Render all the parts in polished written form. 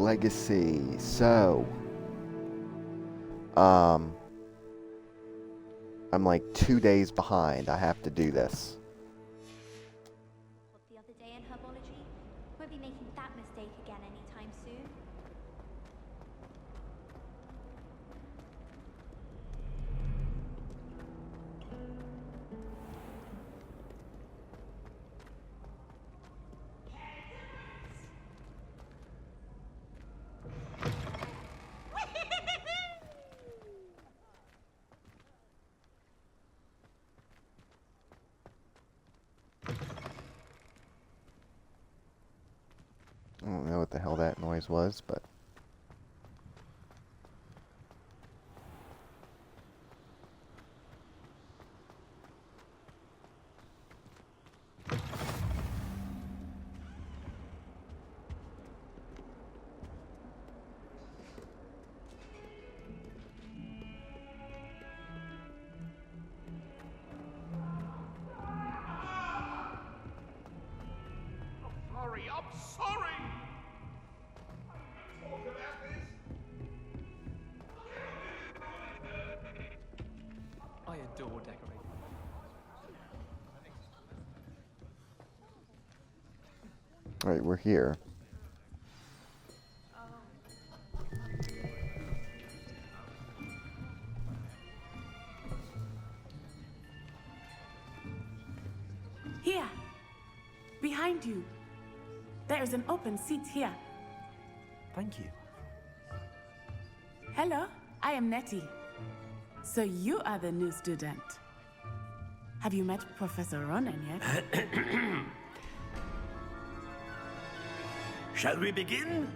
Legacy. So, I'm like 2 days behind. I have to do this. What the other day in herbology? Won't be making that mistake again anytime soon. I don't know what the hell that noise was, but... I'm sorry! Talk about this? I adore decorating. Alright, we're here. Here, behind you. There is an open seat here. Thank you. Hello, I am Nettie. So you are the new student. Have you met Professor Ronan yet? Shall we begin?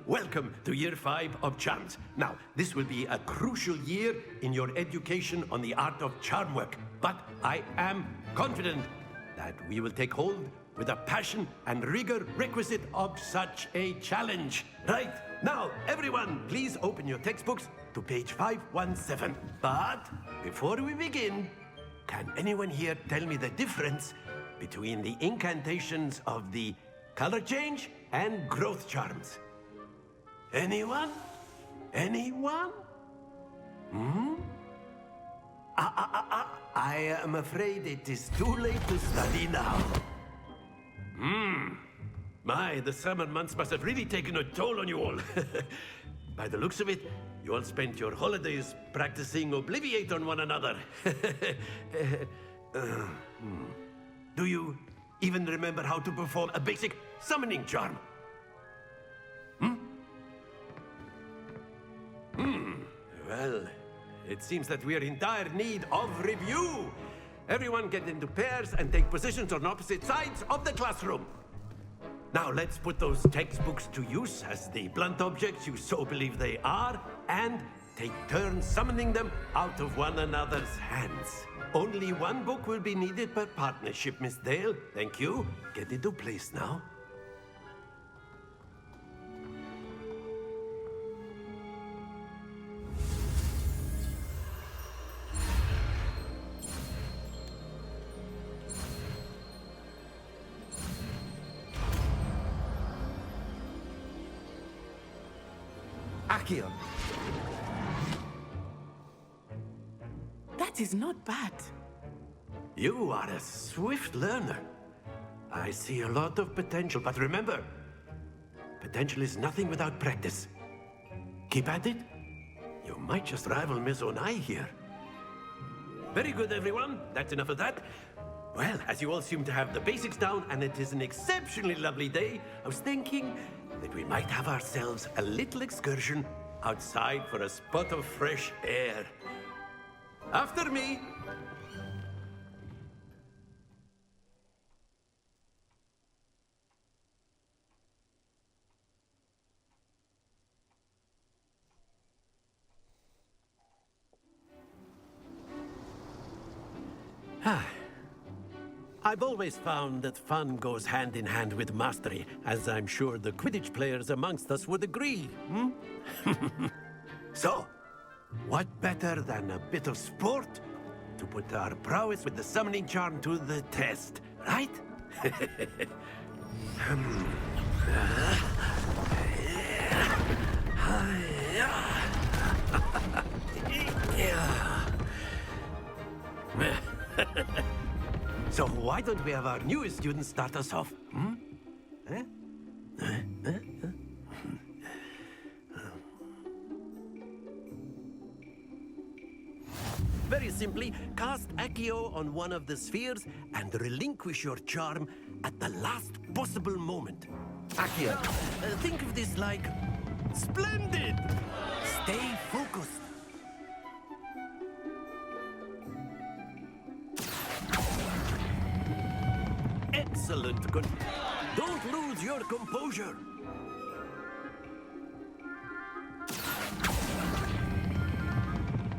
Welcome to Year 5 of Charms. Now, this will be a crucial year in your education on the art of charm work. But I am confident that we will take hold with the passion and rigor requisite of such a challenge. Right, now, everyone, please open your textbooks to page 517. But before we begin, can anyone here tell me the difference between the incantations of the color change and growth charms? Anyone? Anyone? I am afraid it is too late to study now. My, the summer months must have really taken a toll on you all. By the looks of it, you all spent your holidays practicing Obliviate on one another. Do you even remember how to perform a basic summoning charm? Well, it seems that we are in dire need of review. Everyone get into pairs and take positions on opposite sides of the classroom. Now let's put those textbooks to use as the blunt objects you so believe they are, and take turns summoning them out of one another's hands. Only one book will be needed per partnership, Miss Dale. Thank you. Get into place now. Accio. That is not bad. You are a swift learner. I see a lot of potential, but remember, potential is nothing without practice. Keep at it. You might just rival Miss Onai here. Very good, everyone. That's enough of that. Well, as you all seem to have the basics down, and it is an exceptionally lovely day, I was thinking that we might have ourselves a little excursion outside for a spot of fresh air. After me. I've always found that fun goes hand in hand with mastery, as I'm sure the Quidditch players amongst us would agree. So, what better than a bit of sport to put our prowess with the summoning charm to the test, right? why don't we have our newest student start us off? Very simply, cast Accio on one of the spheres and relinquish your charm at the last possible moment. Accio, think of this like splendid! Stay focused. Excellent. Don't lose your composure.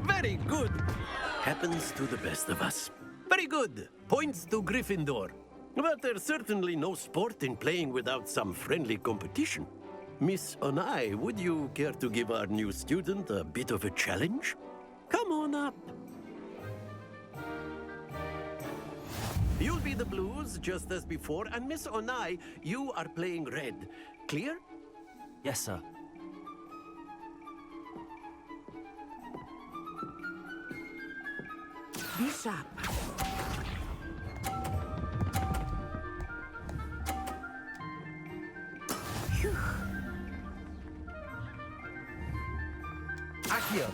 Very good. Happens to the best of us. Very good. Points to Gryffindor. But there's certainly no sport in playing without some friendly competition. Miss Onai, would you care to give our new student a bit of a challenge? Come on up. You'll be the blues, just as before, and Miss Onai, you are playing red. Clear? Yes, sir. Be sharp. Phew. Accio.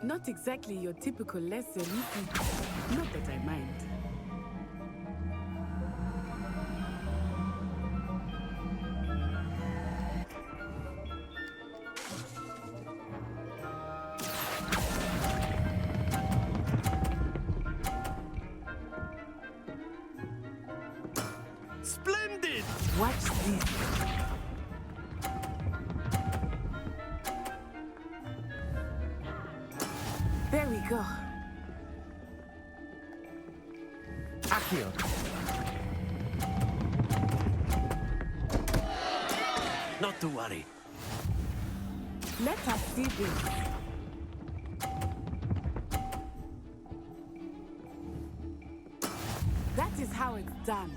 Not exactly your typical lesson, is it? Not that I mind. Splendid! Watch this. There we go. Accio. Not to worry. Let us see this. That is how it's done.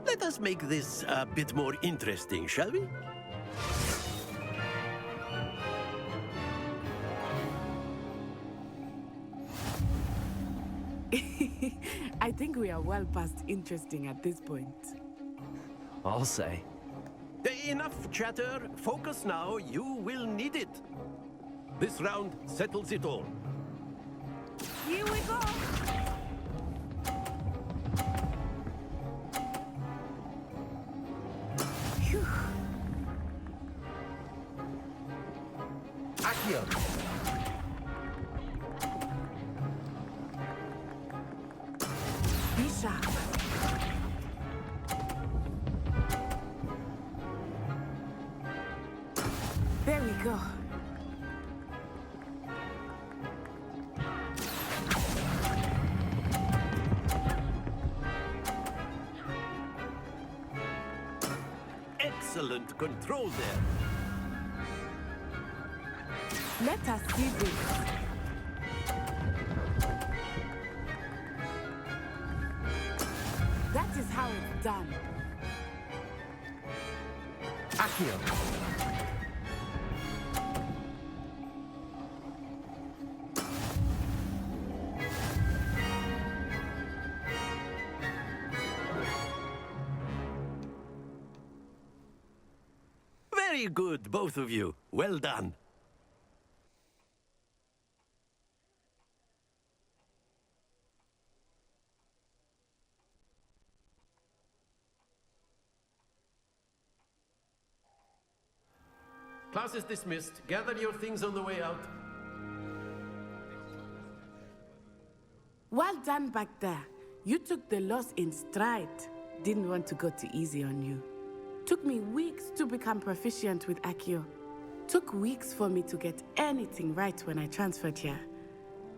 Let us make this a bit more interesting, shall we? I think we are well past interesting at this point. I'll say. Enough chatter. Focus now. You will need it. This round settles it all. Here we go. Phew. Accio. Be sharp. There we go. Excellent control there. Let us see this. That is how it's done. Accio. Very good, both of you. Well done. Class is dismissed. Gather your things on the way out. Well done back there. You took the loss in stride. Didn't want to go too easy on you. Took me weeks to become proficient with Accio. Took weeks for me to get anything right when I transferred here.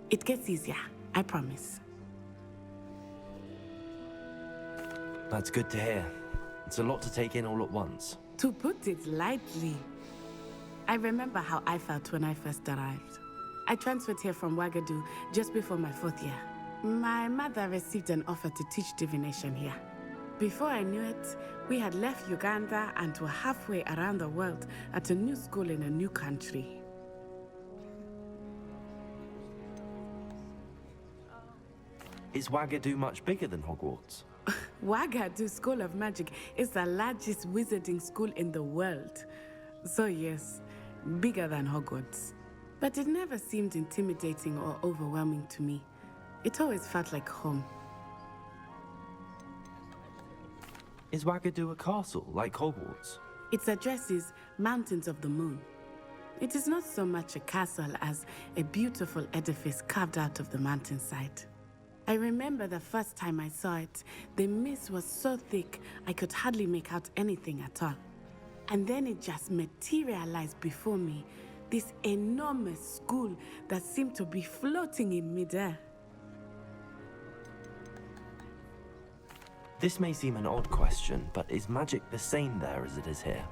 It gets easier, I promise. That's good to hear. It's a lot to take in all at once. To put it lightly, I remember how I felt when I first arrived. I transferred here from Wagadu just before my 4th year. My mother received an offer to teach divination here. Before I knew it, we had left Uganda and were halfway around the world at a new school in a new country. Is Wagadu much bigger than Hogwarts? Wagadu School of Magic is the largest wizarding school in the world. So yes, bigger than Hogwarts. But it never seemed intimidating or overwhelming to me. It always felt like home. Is Wagadu a castle, like Hogwarts? Its address is Mountains of the Moon. It is not so much a castle as a beautiful edifice carved out of the mountainside. I remember the first time I saw it, the mist was so thick I could hardly make out anything at all. And then it just materialized before me, this enormous school that seemed to be floating in midair. This may seem an odd question, but is magic the same there as it is here?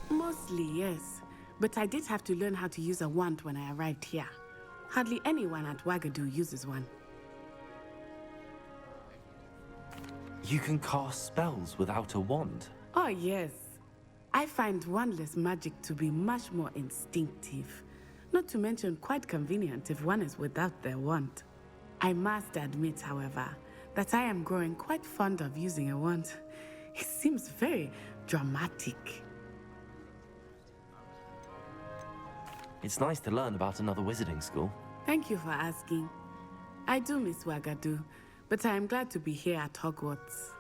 Mostly, yes. But I did have to learn how to use a wand when I arrived here. Hardly anyone at Wagadu uses one. You can cast spells without a wand. Oh, yes. I find wandless magic to be much more instinctive. Not to mention quite convenient if one is without their wand. I must admit, however, that I am growing quite fond of using a wand. It seems very dramatic. It's nice to learn about another wizarding school. Thank you for asking. I do miss Wagadu, but I am glad to be here at Hogwarts.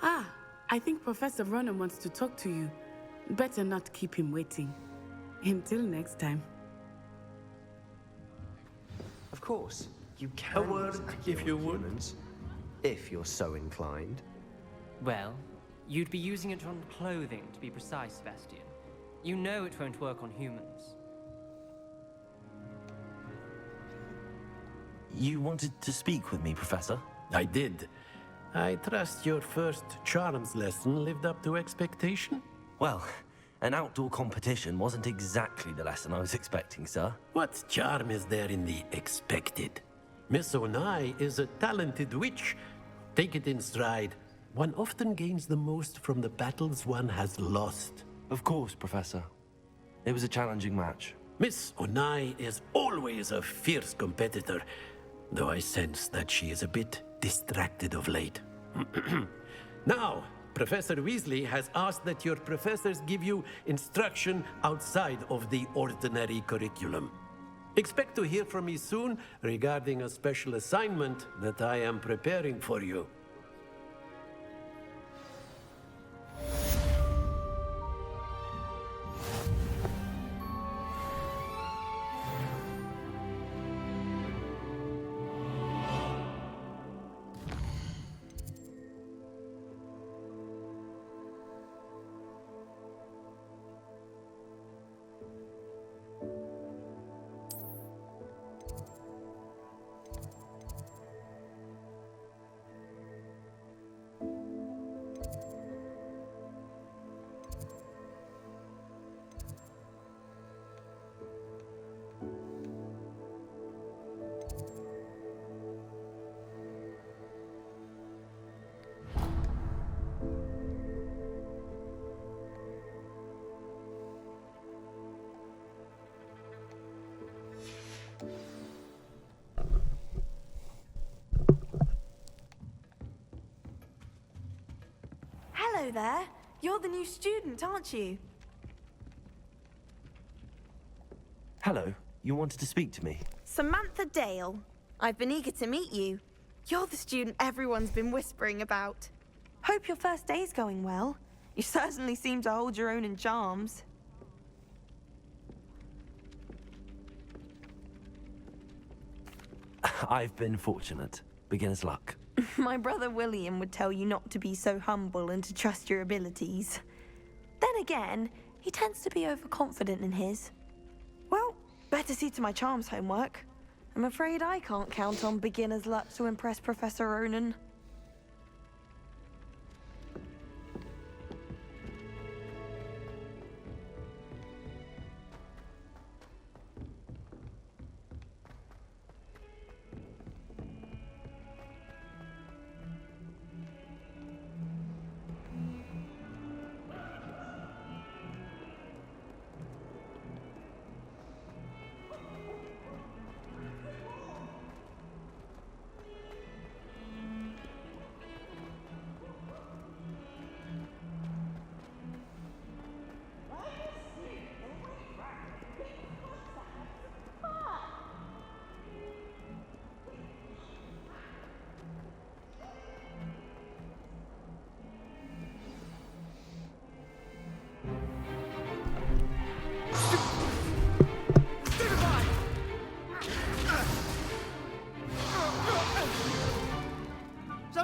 Ah, I think Professor Ronan wants to talk to you. Better not keep him waiting. Until next time. Of course, you A can word, use if Accio you on would. humans, if you're so inclined. Well, you'd be using it on clothing, to be precise, Sebastian. You know it won't work on humans. You wanted to speak with me, Professor? I did. I trust your first charms lesson lived up to expectation? Well, an outdoor competition wasn't exactly the lesson I was expecting, sir. What charm is there in the expected? Miss Onai is a talented witch. Take it in stride. One often gains the most from the battles one has lost. Of course, Professor. It was a challenging match. Miss Onai is always a fierce competitor, though I sense that she is a bit distracted of late. Now, Professor Weasley has asked that your professors give you instruction outside of the ordinary curriculum. Expect to hear from me soon regarding a special assignment that I am preparing for you. Hello there. You're the new student, aren't you? Hello, you wanted to speak to me? Samantha Dale. I've been eager to meet you. You're the student everyone's been whispering about. Hope your first day's going well. You certainly seem to hold your own in charms. I've been fortunate. Beginner's luck. My brother William would tell you not to be so humble and to trust your abilities. Then again, he tends to be overconfident in his. Well, better see to my charms homework. I'm afraid I can't count on beginner's luck to impress Professor Ronan.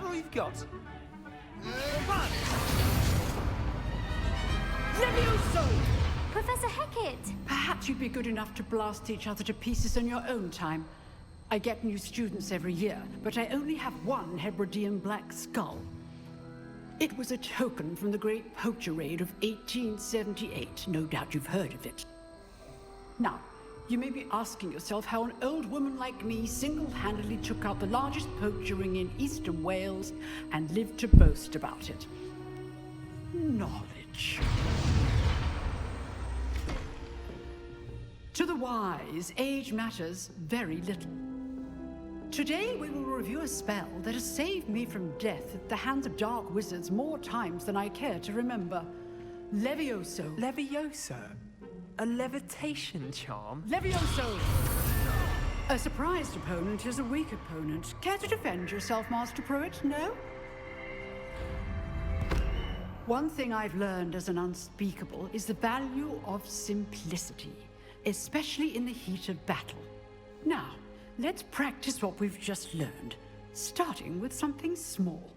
that all you've got? Levioso! Professor Hackett! Perhaps you'd be good enough to blast each other to pieces in your own time. I get new students every year, but I only have one Hebridean black skull. It was a token from the Great Poacher Raid of 1878. No doubt you've heard of it. Now, you may be asking yourself how an old woman like me single-handedly took out the largest poacher ring in eastern Wales and lived to boast about it. Knowledge. To the wise, age matters very little. Today we will review a spell that has saved me from death at the hands of dark wizards more times than I care to remember. Levioso. Levioso? A levitation charm? Levioso! A surprised opponent is a weak opponent. Care to defend yourself, Master Pruitt? No? One thing I've learned as an unspeakable is the value of simplicity, especially in the heat of battle. Now, let's practice what we've just learned, starting with something small.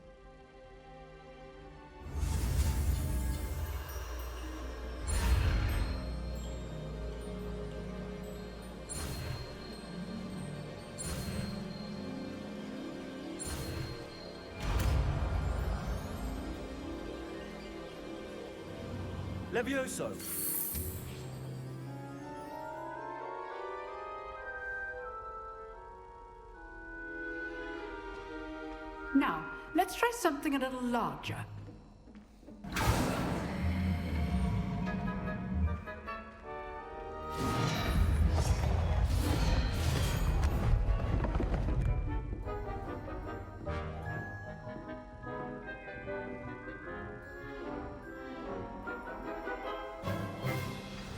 Levioso! Now, let's try something a little larger.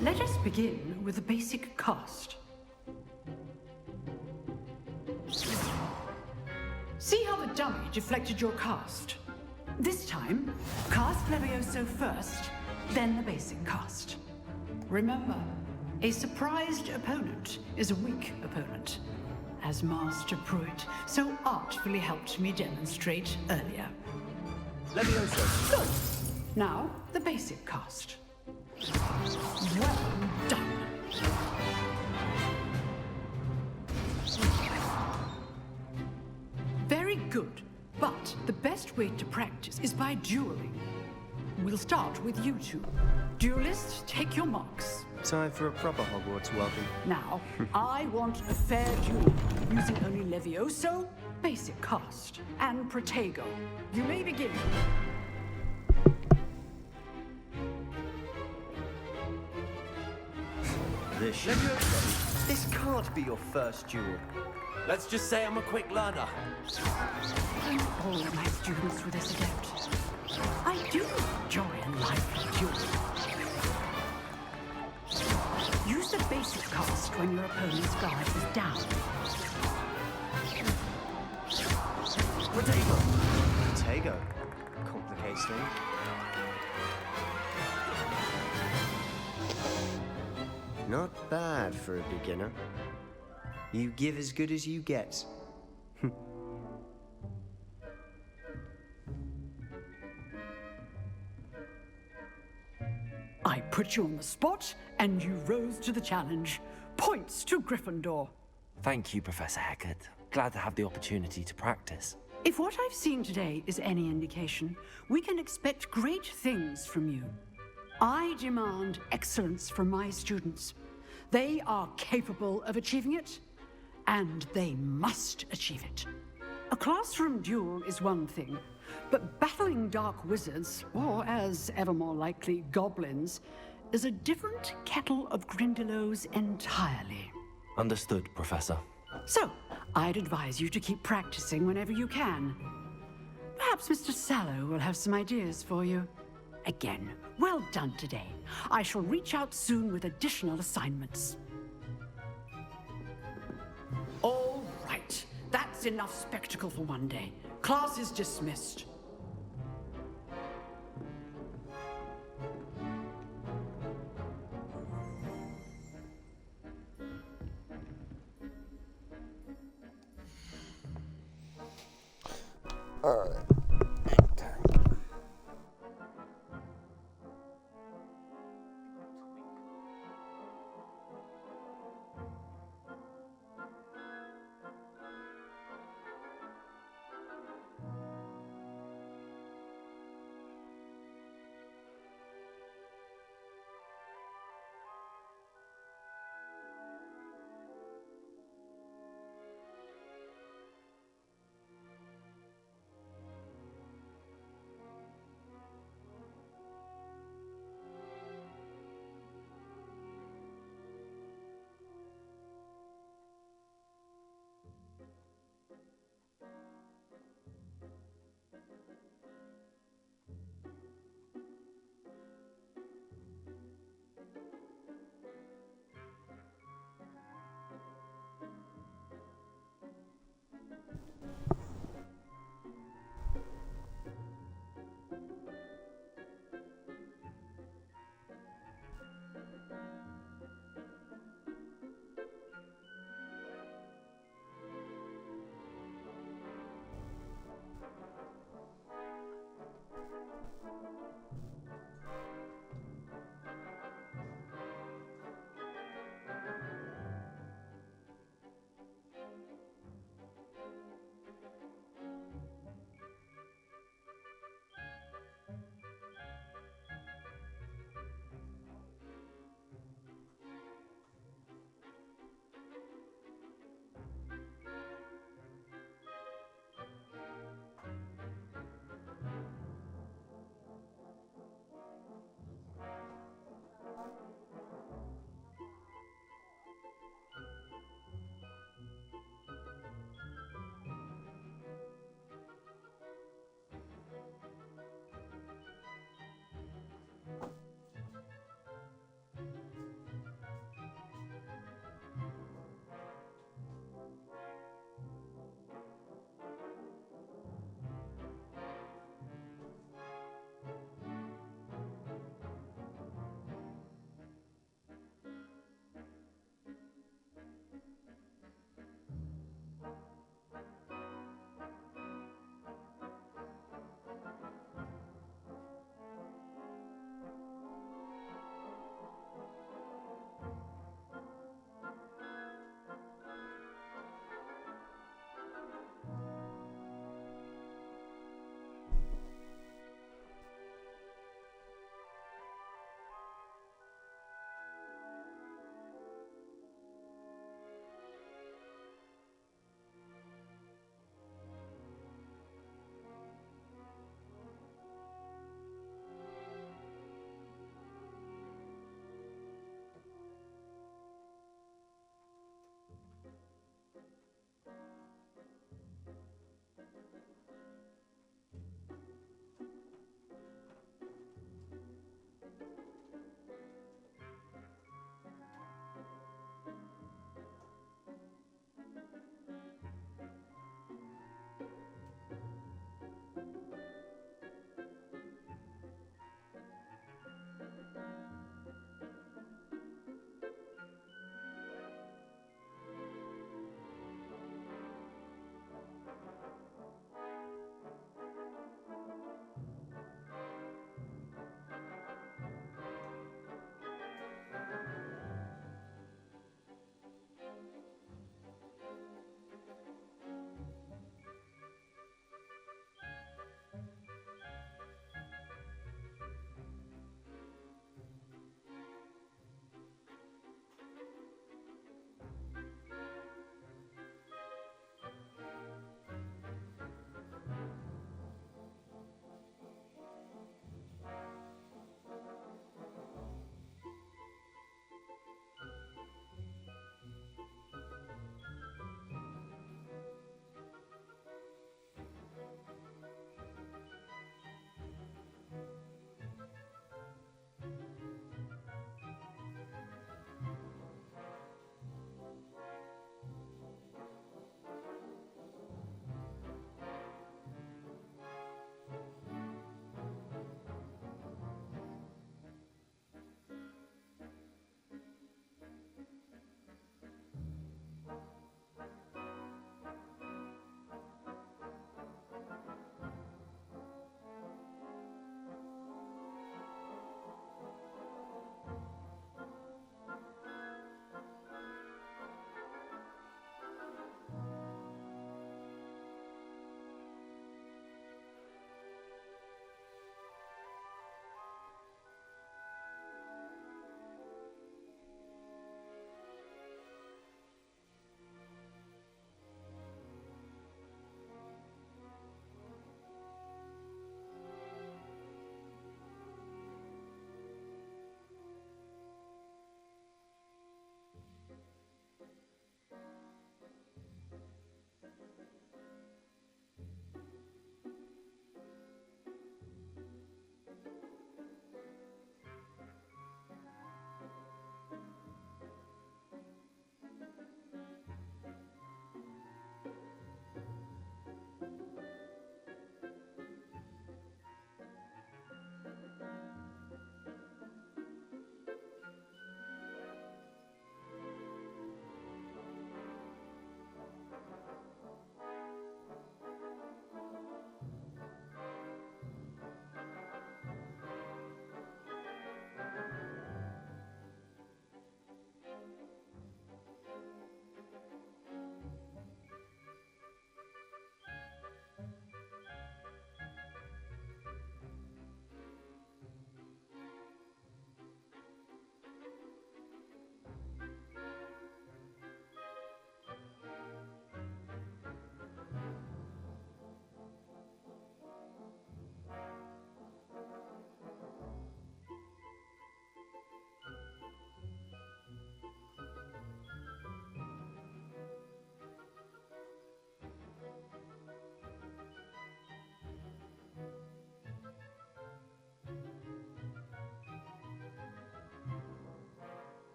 Let us begin with a basic cast. See how the dummy deflected your cast? This time, cast Levioso first, then the basic cast. Remember, a surprised opponent is a weak opponent, as Master Pruitt so artfully helped me demonstrate earlier. Levioso! Good. Now, the basic cast. Well done. Very good, but the best way to practice is by dueling. We'll start with you two. Duelists, take your marks. Time for a proper Hogwarts welcome. Now, I want a fair duel, using only Levioso, basic cast, and Protego. You may begin. This can't be your first duel. Let's just say I'm a quick learner. I'm all my students with this adept. I do enjoy a lively duel. Use the basic cast when your opponent's guard is down. Protego. Complicates things. Not bad for a beginner. You give as good as you get. I put you on the spot, and you rose to the challenge. Points to Gryffindor. Thank you, Professor Hackett. Glad to have the opportunity to practice. If what I've seen today is any indication, we can expect great things from you. I demand excellence from my students. They are capable of achieving it, and they must achieve it. A classroom duel is one thing, but battling dark wizards, or as ever more likely, goblins, is a different kettle of Grindylows entirely. Understood, Professor. So, I'd advise you to keep practicing whenever you can. Perhaps Mr. Sallow will have some ideas for you. Again, well done today. I shall reach out soon with additional assignments. All right. That's enough spectacle for one day. Class is dismissed. Alright.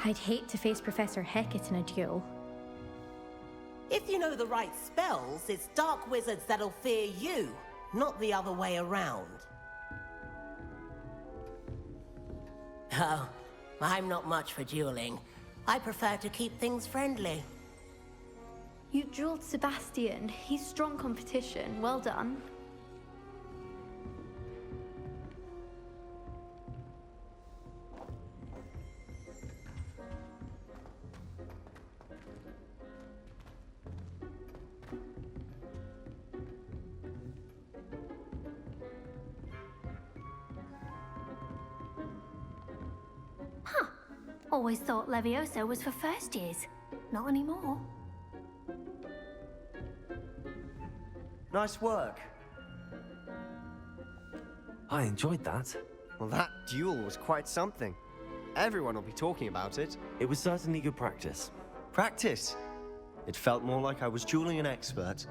I'd hate to face Professor Hecat in a duel. If you know the right spells, it's dark wizards that'll fear you, not the other way around. Oh, I'm not much for dueling. I prefer to keep things friendly. You dueled Sebastian. He's strong competition. Well done. Huh. Always thought Levioso was for first years. Not anymore. Nice work. I enjoyed that. Well, that duel was quite something. Everyone will be talking about it. It was certainly good practice. Practice? It felt more like I was dueling an expert.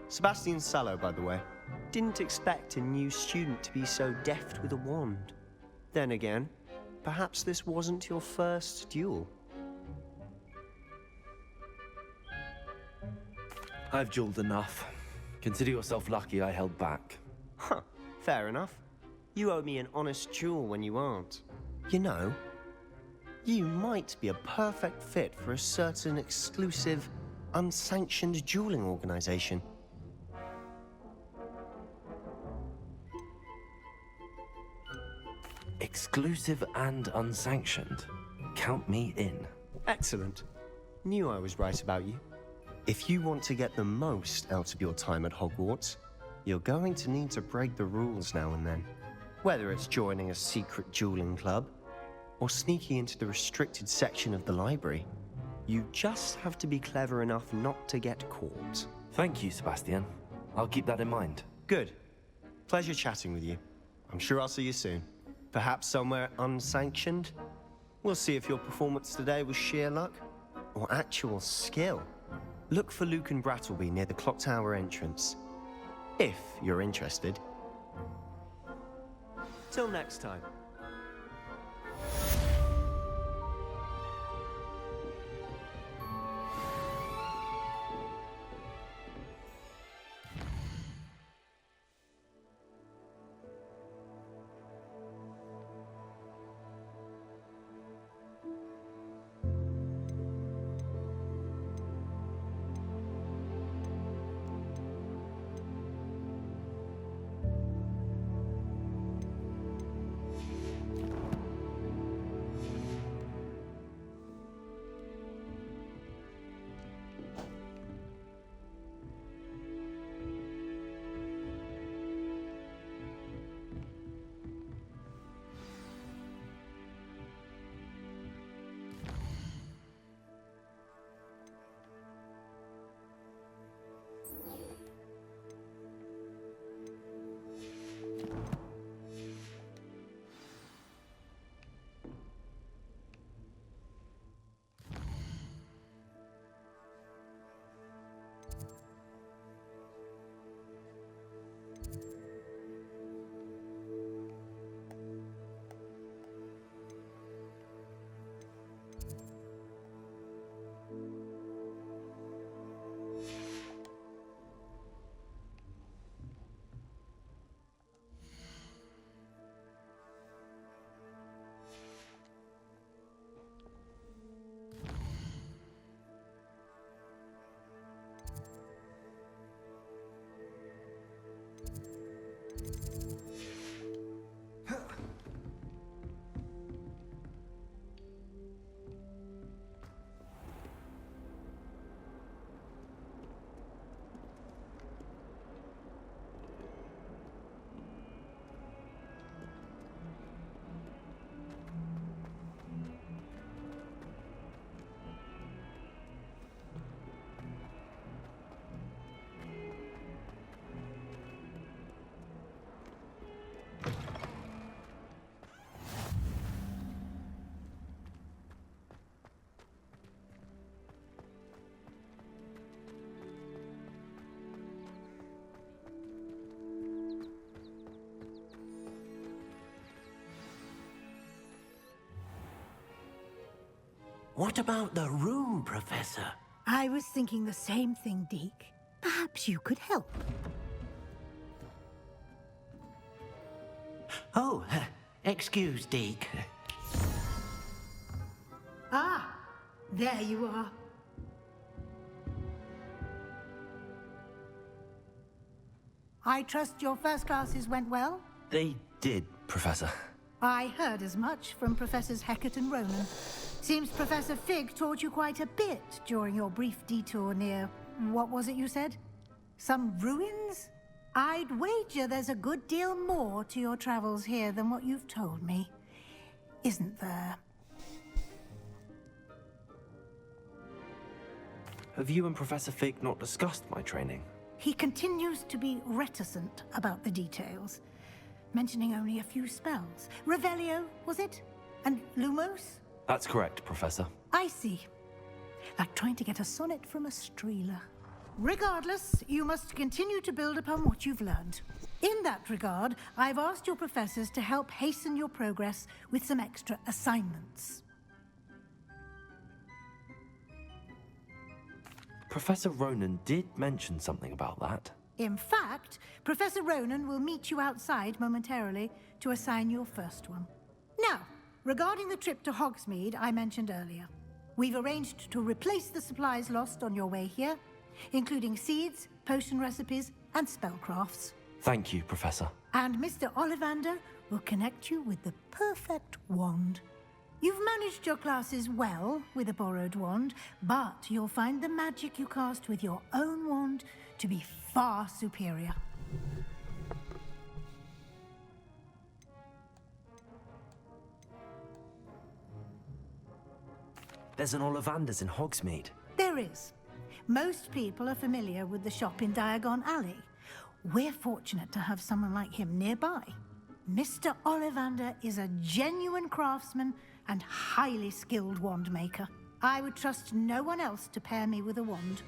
Sebastian Sallow, by the way. Didn't expect a new student to be so deft with a wand. Then again, perhaps this wasn't your first duel. I've dueled enough. Consider yourself lucky I held back. Huh, fair enough. You owe me an honest duel when you aren't. You know, you might be a perfect fit for a certain exclusive, unsanctioned dueling organization. Exclusive and unsanctioned. Count me in. Excellent. Knew I was right about you. If you want to get the most out of your time at Hogwarts, you're going to need to break the rules now and then. Whether it's joining a secret dueling club, or sneaking into the restricted section of the library, you just have to be clever enough not to get caught. Thank you, Sebastian. I'll keep that in mind. Good. Pleasure chatting with you. I'm sure I'll see you soon. Perhaps somewhere unsanctioned? We'll see if your performance today was sheer luck, or actual skill. Look for Luke and Brattleby near the clock tower entrance, if you're interested. Till next time. What about the room, Professor? I was thinking the same thing, Deke. Perhaps you could help. Oh, excuse, Deke. Ah, there you are. I trust your first classes went well? They did, Professor. I heard as much from Professors Hecat and Ronan. Seems Professor Fig taught you quite a bit during your brief detour near... what was it you said? Some ruins? I'd wager there's a good deal more to your travels here than what you've told me. Isn't there? Have you and Professor Fig not discussed my training? He continues to be reticent about the details, mentioning only a few spells. Revelio, was it? And Lumos? That's correct, Professor. I see. Like trying to get a sonnet from a streeler. Regardless, you must continue to build upon what you've learned. In that regard, I've asked your professors to help hasten your progress with some extra assignments. Professor Ronan did mention something about that. In fact, Professor Ronan will meet you outside momentarily to assign your first one. Now, regarding the trip to Hogsmeade I mentioned earlier, we've arranged to replace the supplies lost on your way here, including seeds, potion recipes, and spellcrafts. Thank you, Professor. And Mr. Ollivander will connect you with the perfect wand. You've managed your classes well with a borrowed wand, but you'll find the magic you cast with your own wand to be far superior. There's an Ollivander's in Hogsmeade. There is. Most people are familiar with the shop in Diagon Alley. We're fortunate to have someone like him nearby. Mr. Ollivander is a genuine craftsman and highly skilled wand maker. I would trust no one else to pair me with a wand.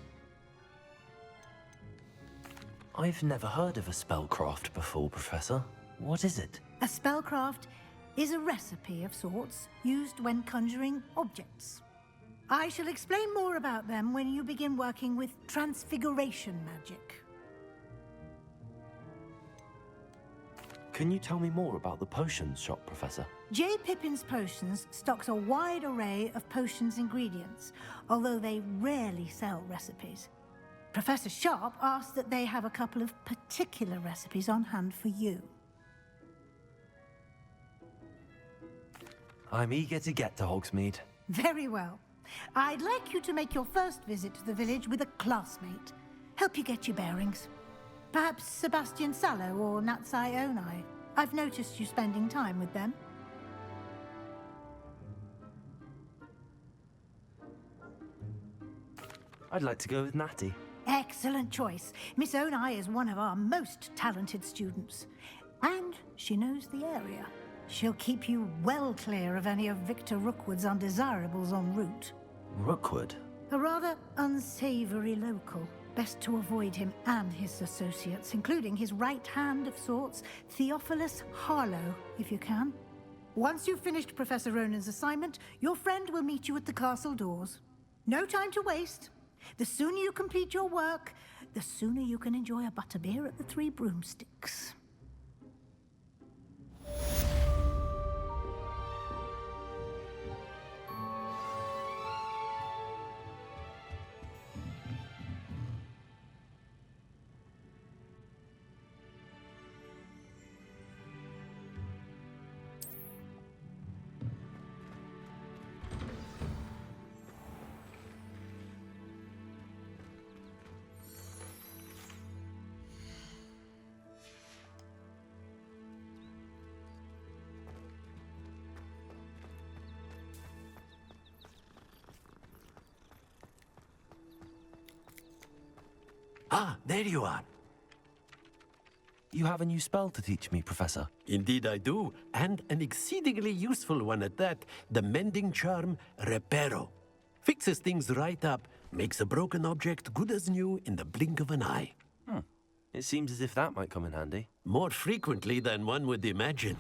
I've never heard of a spellcraft before, Professor. What is it? A spellcraft is a recipe of sorts used when conjuring objects. I shall explain more about them when you begin working with transfiguration magic. Can you tell me more about the potions shop, Professor? J. Pippin's Potions stocks a wide array of potions ingredients, although they rarely sell recipes. Professor Sharp asked that they have a couple of particular recipes on hand for you. I'm eager to get to Hogsmeade. Very well. I'd like you to make your first visit to the village with a classmate. Help you get your bearings. Perhaps Sebastian Sallow or Natsai Onai. I've noticed you spending time with them. I'd like to go with Natty. Excellent choice. Miss Onai is one of our most talented students. And she knows the area. She'll keep you well clear of any of Victor Rookwood's undesirables en route. Rookwood? A rather unsavory local. Best to avoid him and his associates, including his right hand of sorts, Theophilus Harlow, if you can. Once you've finished Professor Ronan's assignment, your friend will meet you at the castle doors. No time to waste. The sooner you complete your work, the sooner you can enjoy a butterbeer at the Three Broomsticks. Ah, there you are. You have a new spell to teach me, Professor. Indeed I do, and an exceedingly useful one at that. The mending charm, Reparo. Fixes things right up, makes a broken object good as new in the blink of an eye. It seems as if that might come in handy. More frequently than one would imagine.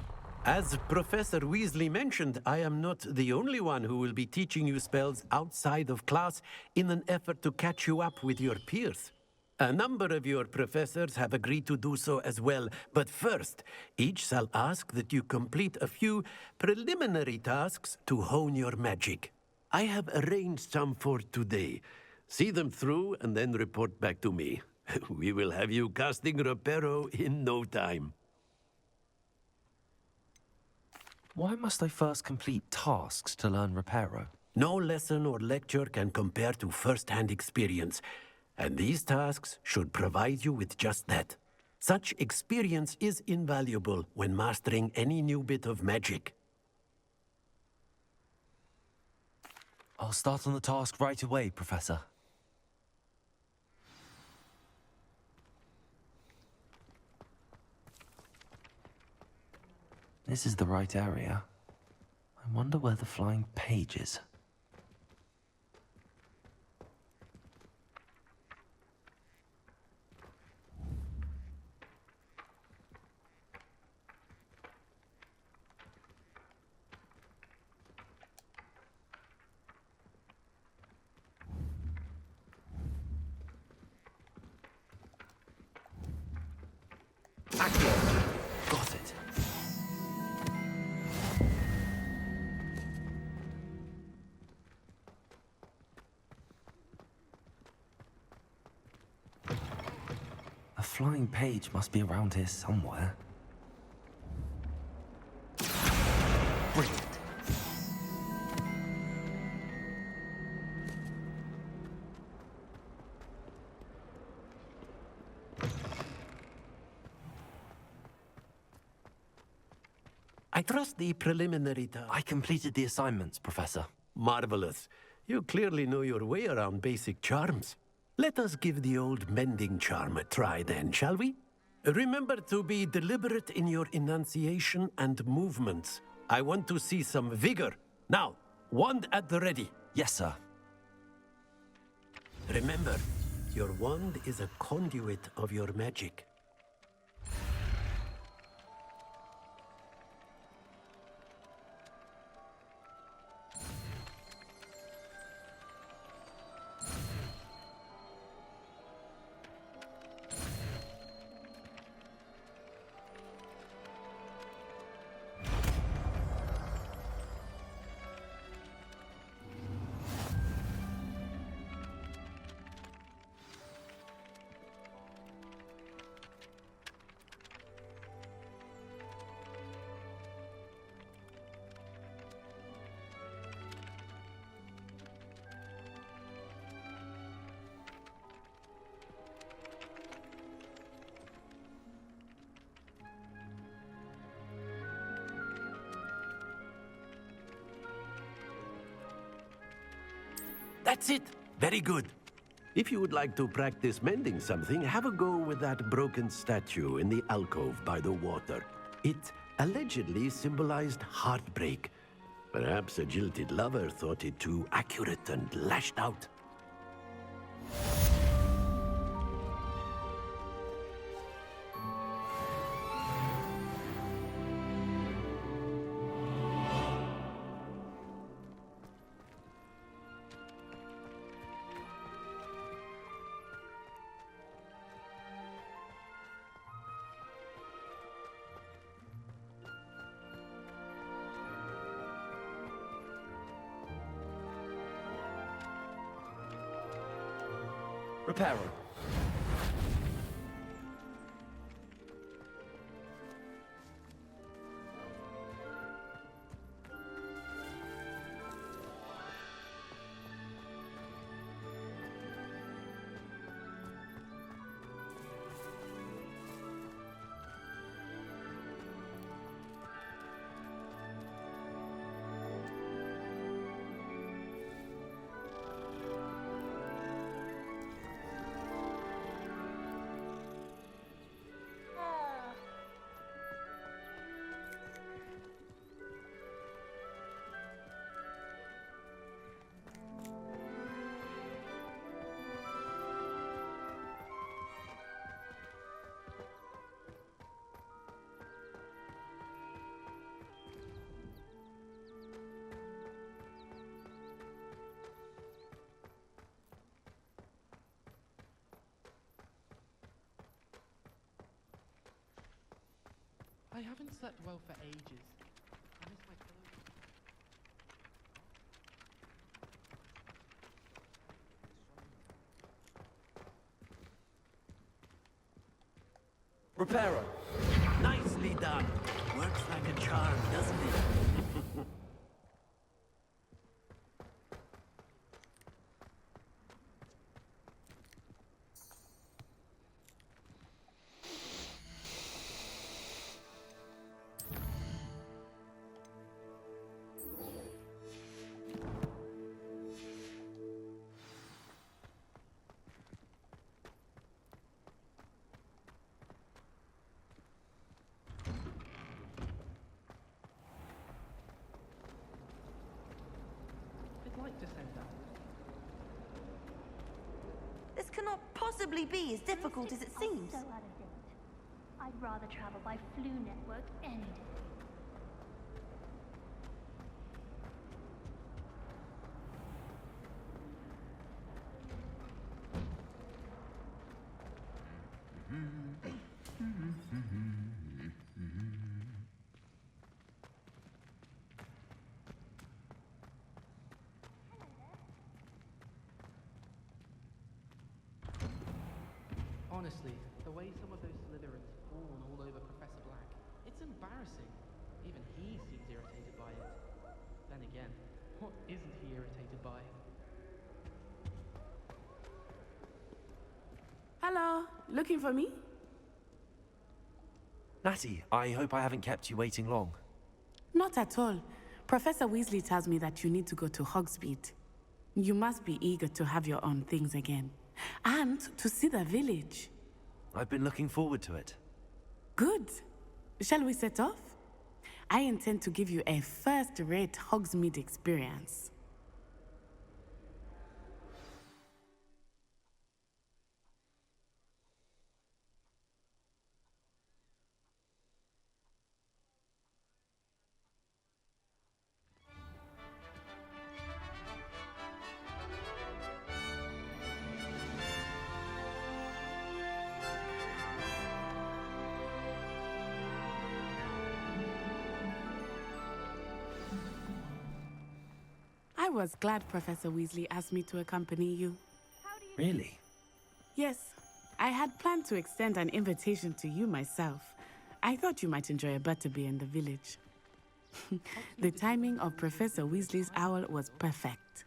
As Professor Weasley mentioned, I am not the only one who will be teaching you spells outside of class in an effort to catch you up with your peers. A number of your professors have agreed to do so as well, but first, each shall ask that you complete a few preliminary tasks to hone your magic. I have arranged some for today. See them through and then report back to me. We will have you casting Reparo in no time. Why must I first complete tasks to learn Reparo? No lesson or lecture can compare to first-hand experience, and these tasks should provide you with just that. Such experience is invaluable when mastering any new bit of magic. I'll start on the task right away, Professor. This is the right area. I wonder where the flying page is. Accio! Got it. A flying page must be around here somewhere. Brilliant. I trust the preliminary task. I completed the assignments, Professor. Marvelous. You clearly know your way around basic charms. Let us give the old mending charm a try then, shall we? Remember to be deliberate in your enunciation and movements. I want to see some vigor. Now, wand at the ready. Yes, sir. Remember, your wand is a conduit of your magic. That's it. Very good. If you would like to practice mending something, have a go with that broken statue in the alcove by the water. It allegedly symbolized heartbreak. Perhaps a jilted lover thought it too accurate and lashed out. Reparo. I haven't slept well for ages. I miss my pillow. Reparo. Nicely done. Works like a charm, doesn't it? I'd like to send that. This cannot possibly be as difficult as it seems. So out of date. I'd rather travel by Flu Network any day. Honestly, the way some of those Slytherins fawn all over Professor Black, it's embarrassing. Even he seems irritated by it. Then again, what isn't he irritated by? Hello, looking for me? Natty, I hope I haven't kept you waiting long. Not at all. Professor Weasley tells me that you need to go to Hogsmeade. You must be eager to have your own things again. And to see the village. I've been looking forward to it. Good. Shall we set off? I intend to give you a first-rate Hogsmeade experience. I was glad Professor Weasley asked me to accompany you. Really? Yes, I had planned to extend an invitation to you myself. I thought you might enjoy a butterbeer in the village. The timing of Professor Weasley's owl was perfect.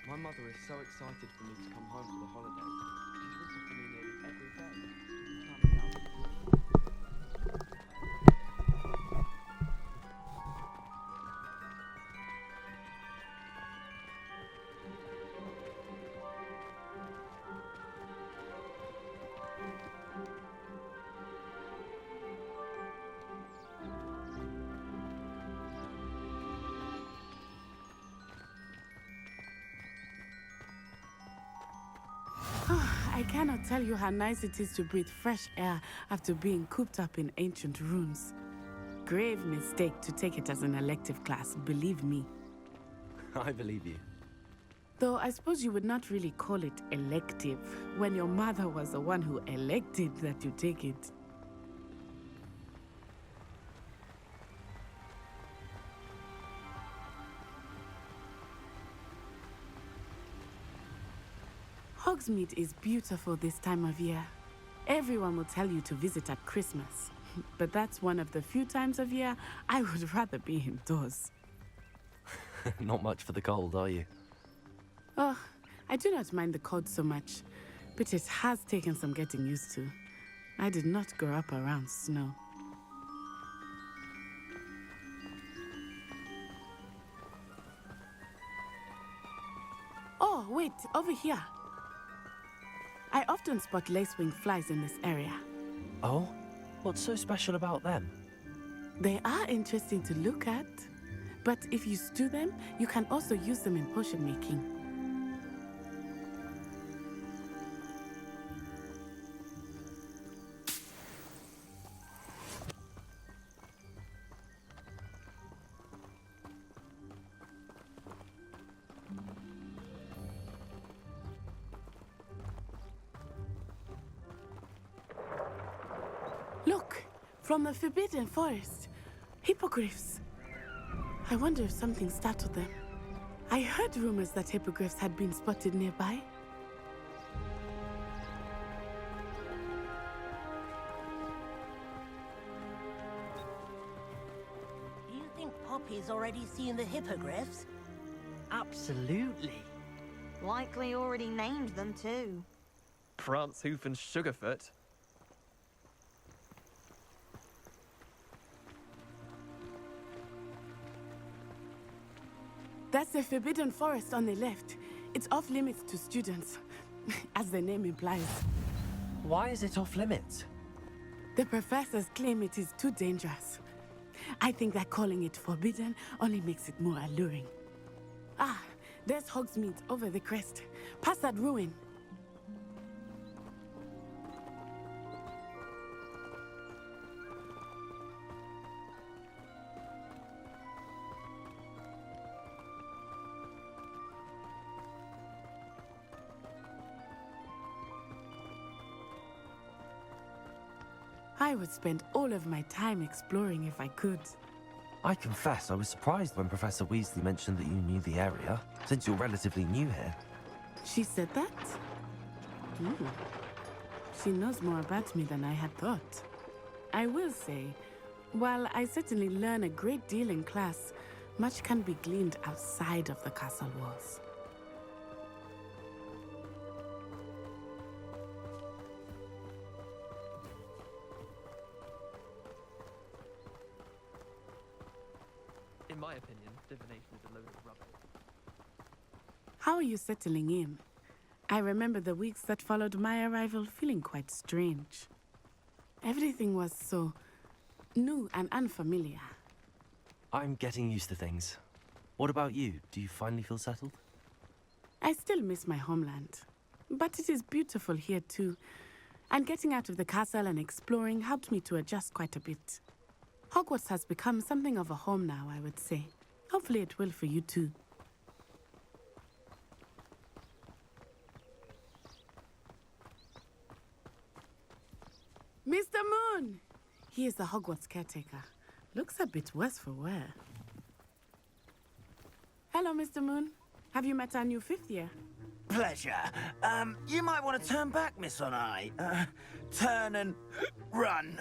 My mother is so excited for me to come home for the holidays. She's written for me nearly every day. I cannot tell you how nice it is to breathe fresh air after being cooped up in ancient rooms. Grave mistake to take it as an elective class, believe me. I believe you. Though I suppose you would not really call it elective when your mother was the one who elected that you take it. Hogsmeade is beautiful this time of year. Everyone will tell you to visit at Christmas, but that's one of the few times of year I would rather be indoors. Not much for the cold, are you? Oh, I do not mind the cold so much, but it has taken some getting used to. I did not grow up around snow. Oh, wait, over here. I often spot lacewing flies in this area. Oh? What's so special about them? They are interesting to look at, but if you stew them, you can also use them in potion making. From the Forbidden Forest. Hippogriffs. I wonder if something startled them. I heard rumors that hippogriffs had been spotted nearby. Do you think Poppy's already seen the hippogriffs? Absolutely. Likely already named them too. Prance, Hoof, and Sugarfoot. That's the Forbidden Forest on the left. It's off limits to students, as the name implies. Why is it off limits? The professors claim it is too dangerous. I think that calling it forbidden only makes it more alluring. Ah, there's Hogsmeade over the crest. Past that ruin. I would spend all of my time exploring if I could. I confess I was surprised when Professor Weasley mentioned that you knew the area, since you're relatively new here. She said that? Ooh. She knows more about me than I had thought. I will say, while I certainly learn a great deal in class, much can be gleaned outside of the castle walls. In my opinion, divination is a load of rubbish. How are you settling in? I remember the weeks that followed my arrival feeling quite strange. Everything was so new and unfamiliar. I'm getting used to things. What about you? Do you finally feel settled? I still miss my homeland, but it is beautiful here too. And getting out of the castle and exploring helped me to adjust quite a bit. Hogwarts has become something of a home now, I would say. Hopefully it will for you too. Mr. Moon! He is the Hogwarts caretaker. Looks a bit worse for wear. Hello, Mr. Moon. Have you met our new fifth year? Pleasure. You might want to turn back, Miss Onai. Turn and run.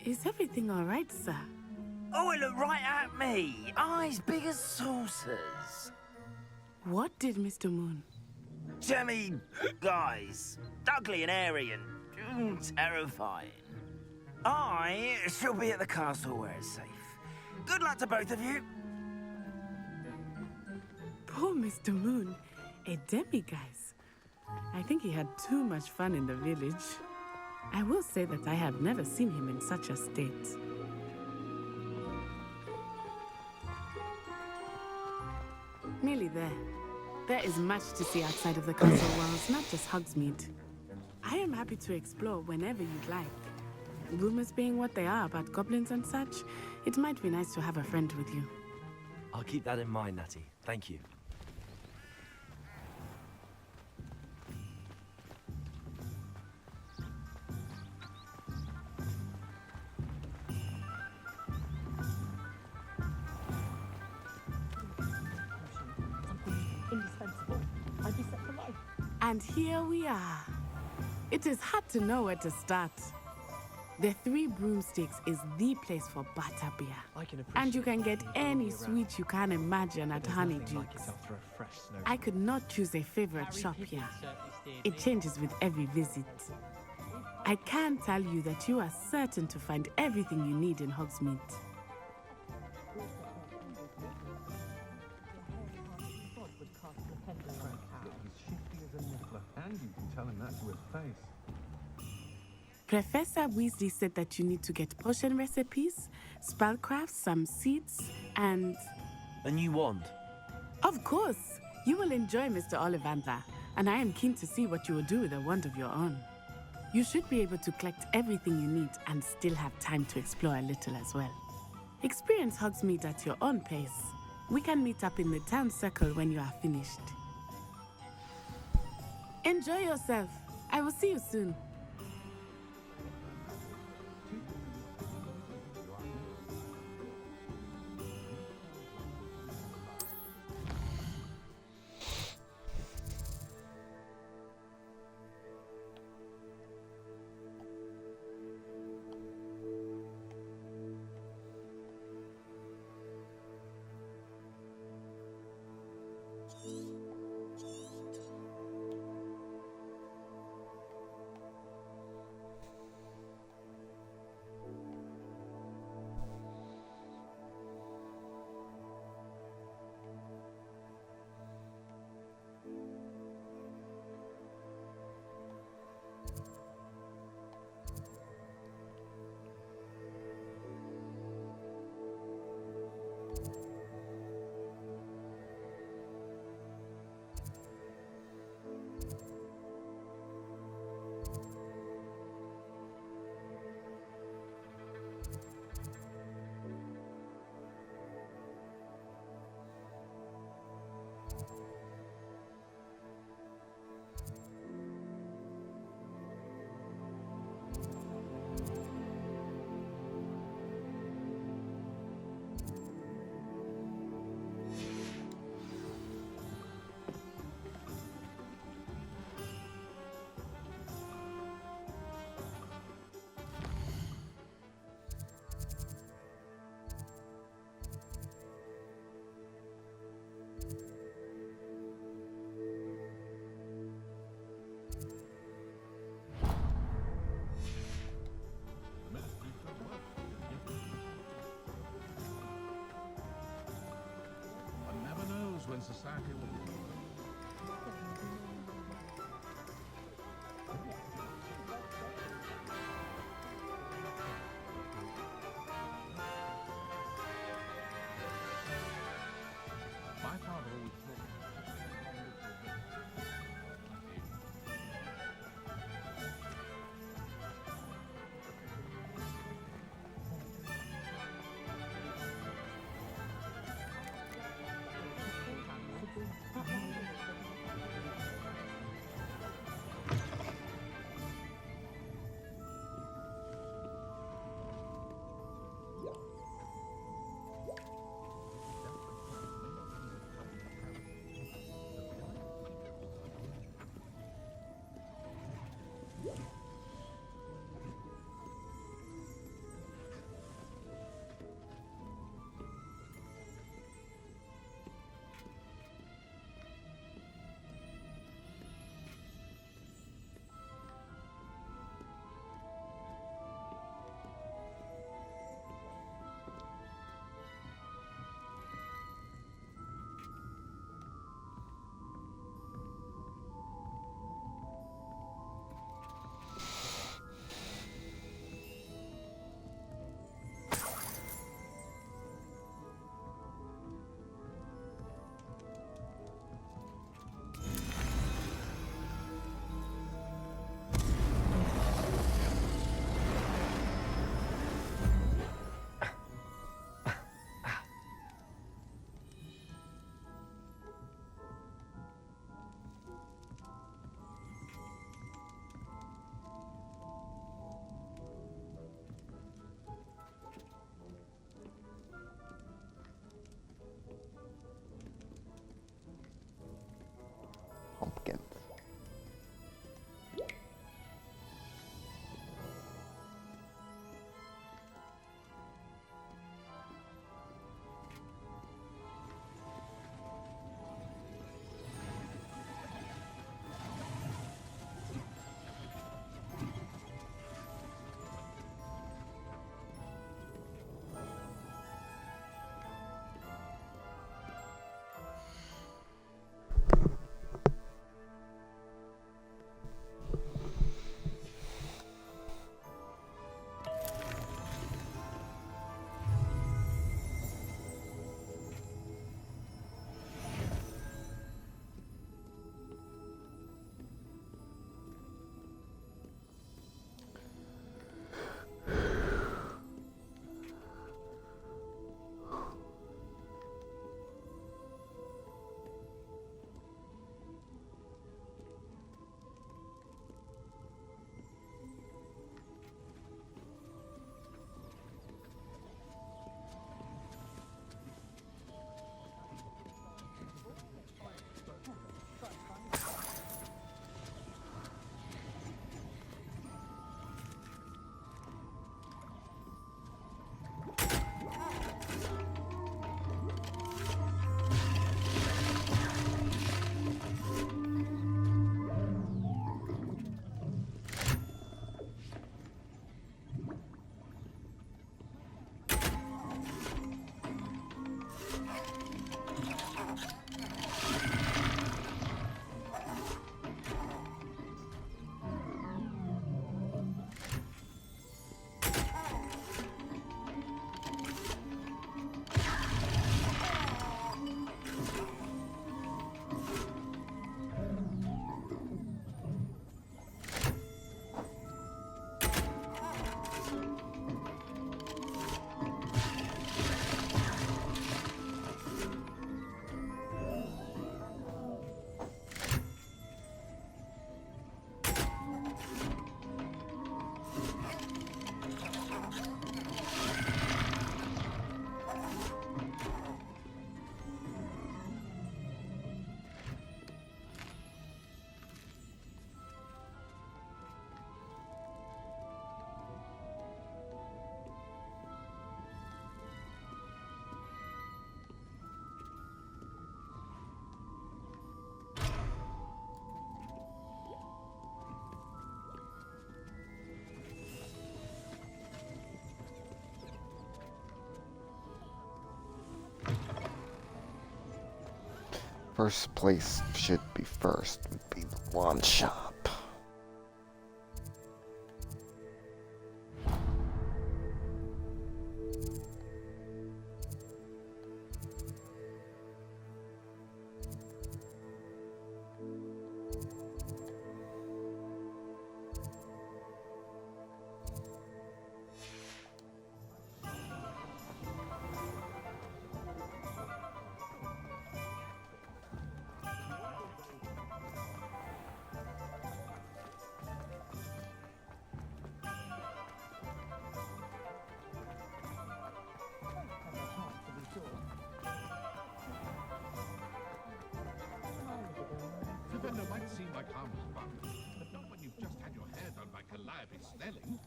Is everything all right, sir? Oh, it looked right at me. Eyes big as saucers. What did Mr. Moon? Jemmy, guys. Ugly and airy and terrifying. I shall be at the castle where it's safe. Good luck to both of you. Poor Mr. Moon. A demiguise. I think he had too much fun in the village. I will say that I have never seen him in such a state. Nearly there. There is much to see outside of the castle walls, not just Hogsmeade. I am happy to explore whenever you'd like. Rumors being what they are about goblins and such, it might be nice to have a friend with you. I'll keep that in mind, Natty. Thank you. And here we are. It is hard to know where to start. The Three Broomsticks is the place for butterbeer. And you can get any sweet you can imagine at Honeydews. I could not choose a favorite shop here. It changes with every visit. I can tell you that you are certain to find everything you need in Hogsmeade. And you can tell him that to his face. Professor Weasley said that you need to get potion recipes, spellcrafts, some seeds, and... A new wand? Of course! You will enjoy Mr. Ollivander, and I am keen to see what you will do with a wand of your own. You should be able to collect everything you need and still have time to explore a little as well. Experience Hogsmeade at your own pace. We can meet up in the town circle when you are finished. Enjoy yourself. I will see you soon. First place should be first, would be the wand shop. Savannah might seem like harmless fun, but not when you've just had your hair done by Calliope Snelling.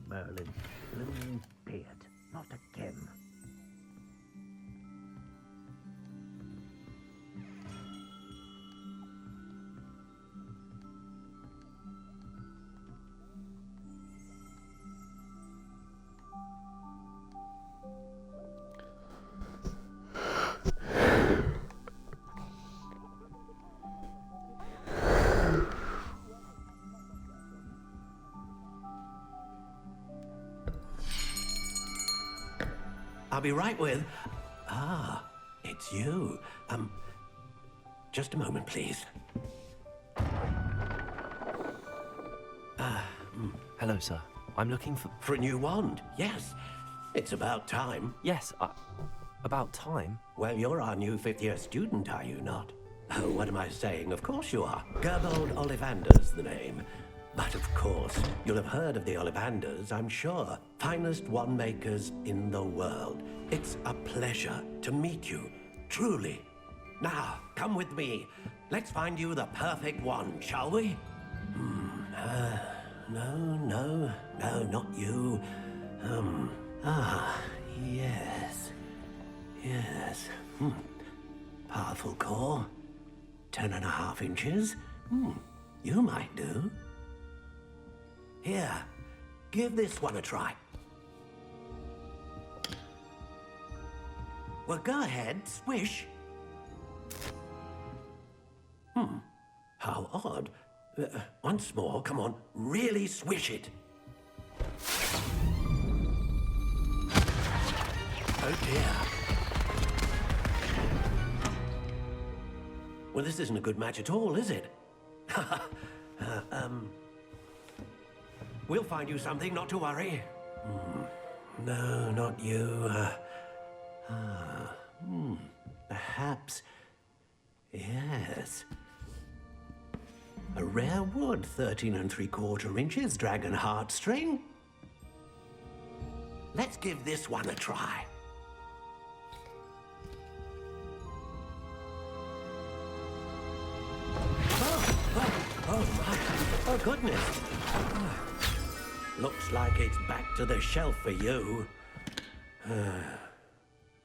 Merlin, blooming beard, not again. I'll be right with... Ah, it's you. Just a moment, please. Hello, sir. I'm looking for... For a new wand, yes. It's about time. Yes, about time? Well, you're our new fifth-year student, are you not? Oh, what am I saying? Of course you are. Gerbold Ollivander's the name. But of course, you'll have heard of the Ollivanders, I'm sure. Finest wand makers in the world. It's a pleasure to meet you, truly. Now, come with me. Let's find you the perfect wand, shall we? No, not you. Yes. Yes. Powerful core. 10.5 inches. You might do. Here, give this one a try. Well, go ahead, swish. How odd. Once more, come on, really swish it. Oh dear. Well, this isn't a good match at all, is it? We'll find you something, not to worry. No, not you. Perhaps. Yes. A rare wood, 13 3/4 inches, dragon heartstring. Let's give this one a try. Oh my. Oh, goodness. Looks like it's back to the shelf for you.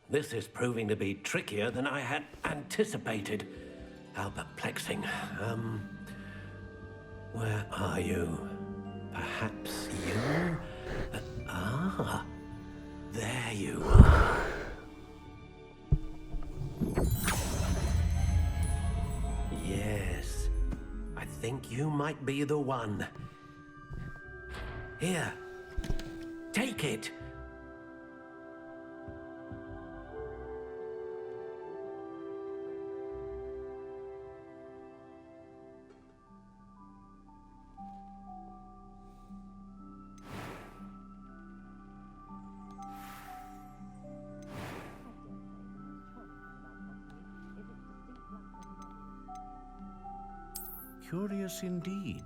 This is proving to be trickier than I had anticipated. How perplexing. Where are you? Perhaps you? There you are. Yes, I think you might be the one. Here, take it. Curious indeed.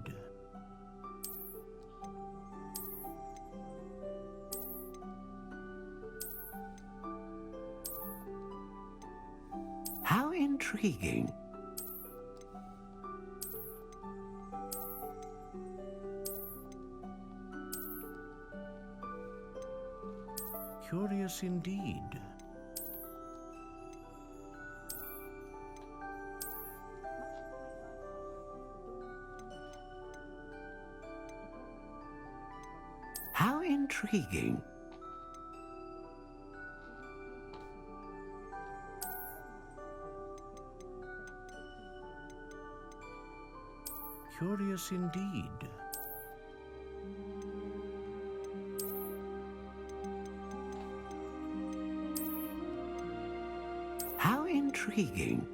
How intriguing. Curious indeed. How intriguing. Curious indeed. How intriguing.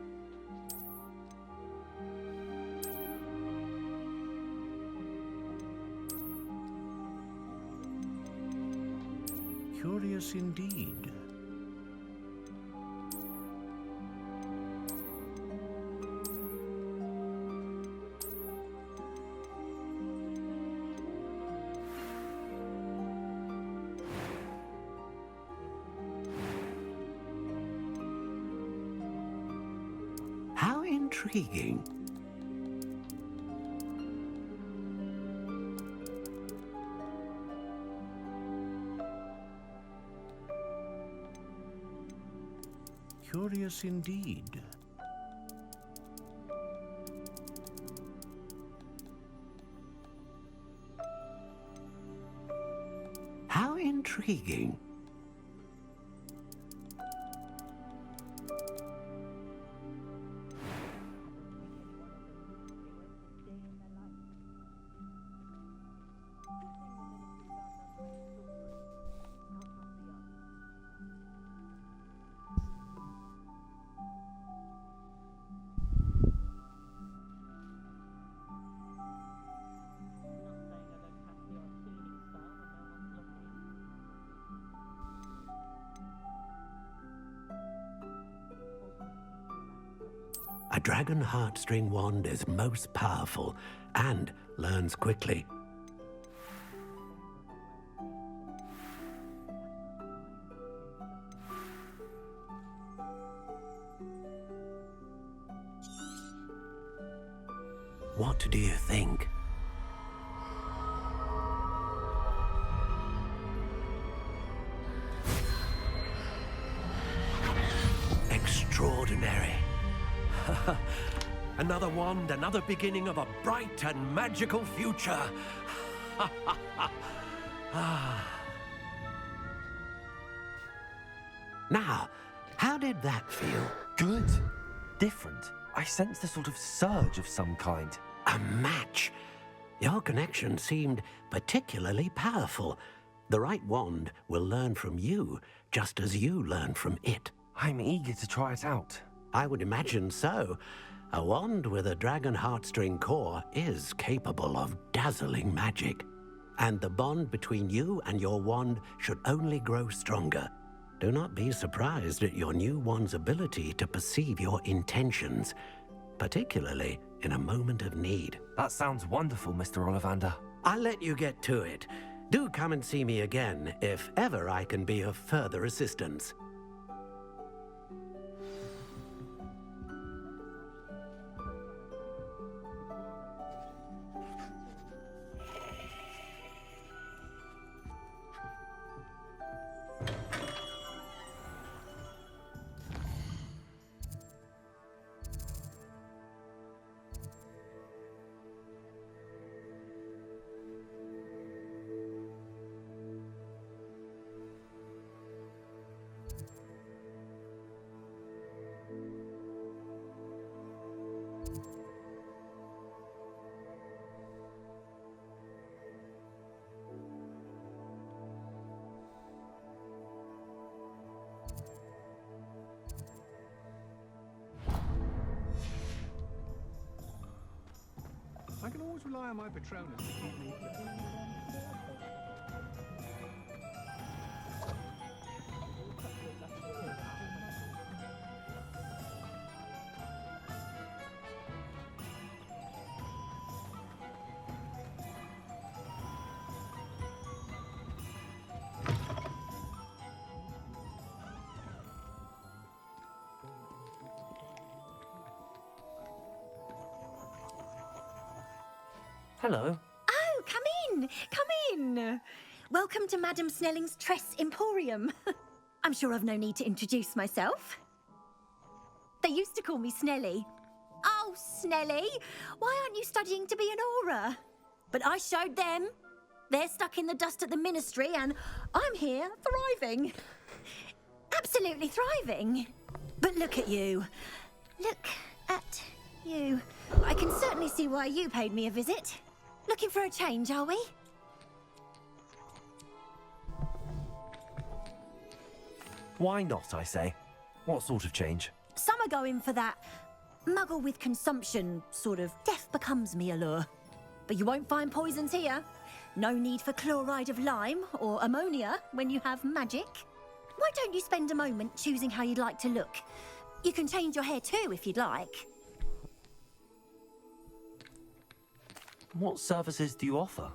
Curious indeed. How intriguing. Curious indeed. How intriguing. A dragon heartstring wand is most powerful and learns quickly. What do you think? Extraordinary. Another wand, another beginning of a bright and magical future. Now, how did that feel? Good. Different. I sensed a sort of surge of some kind. A match. Your connection seemed particularly powerful. The right wand will learn from you, just as you learn from it. I'm eager to try it out. I would imagine so. A wand with a dragon heartstring core is capable of dazzling magic. And the bond between you and your wand should only grow stronger. Do not be surprised at your new wand's ability to perceive your intentions, particularly in a moment of need. That sounds wonderful, Mr. Ollivander. I'll let you get to it. Do come and see me again if ever I can be of further assistance. I can always rely on my Patronus to keep me. Hello. Oh, come in! Come in! Welcome to Madame Snelling's Tress Emporium. I'm sure I've no need to introduce myself. They used to call me Snelly. Oh, Snelly, why aren't you studying to be an aura? But I showed them. They're stuck in the dust at the ministry, and I'm here thriving. Absolutely thriving. But look at you. Look at You. I can certainly see why you paid me a visit. Looking for a change, are we? Why not, I say? What sort of change? Some are going for that muggle with consumption, sort of death becomes me allure. But you won't find poisons here. No need for chloride of lime or ammonia when you have magic. Why don't you spend a moment choosing how you'd like to look? You can change your hair too if you'd like. What services do you offer?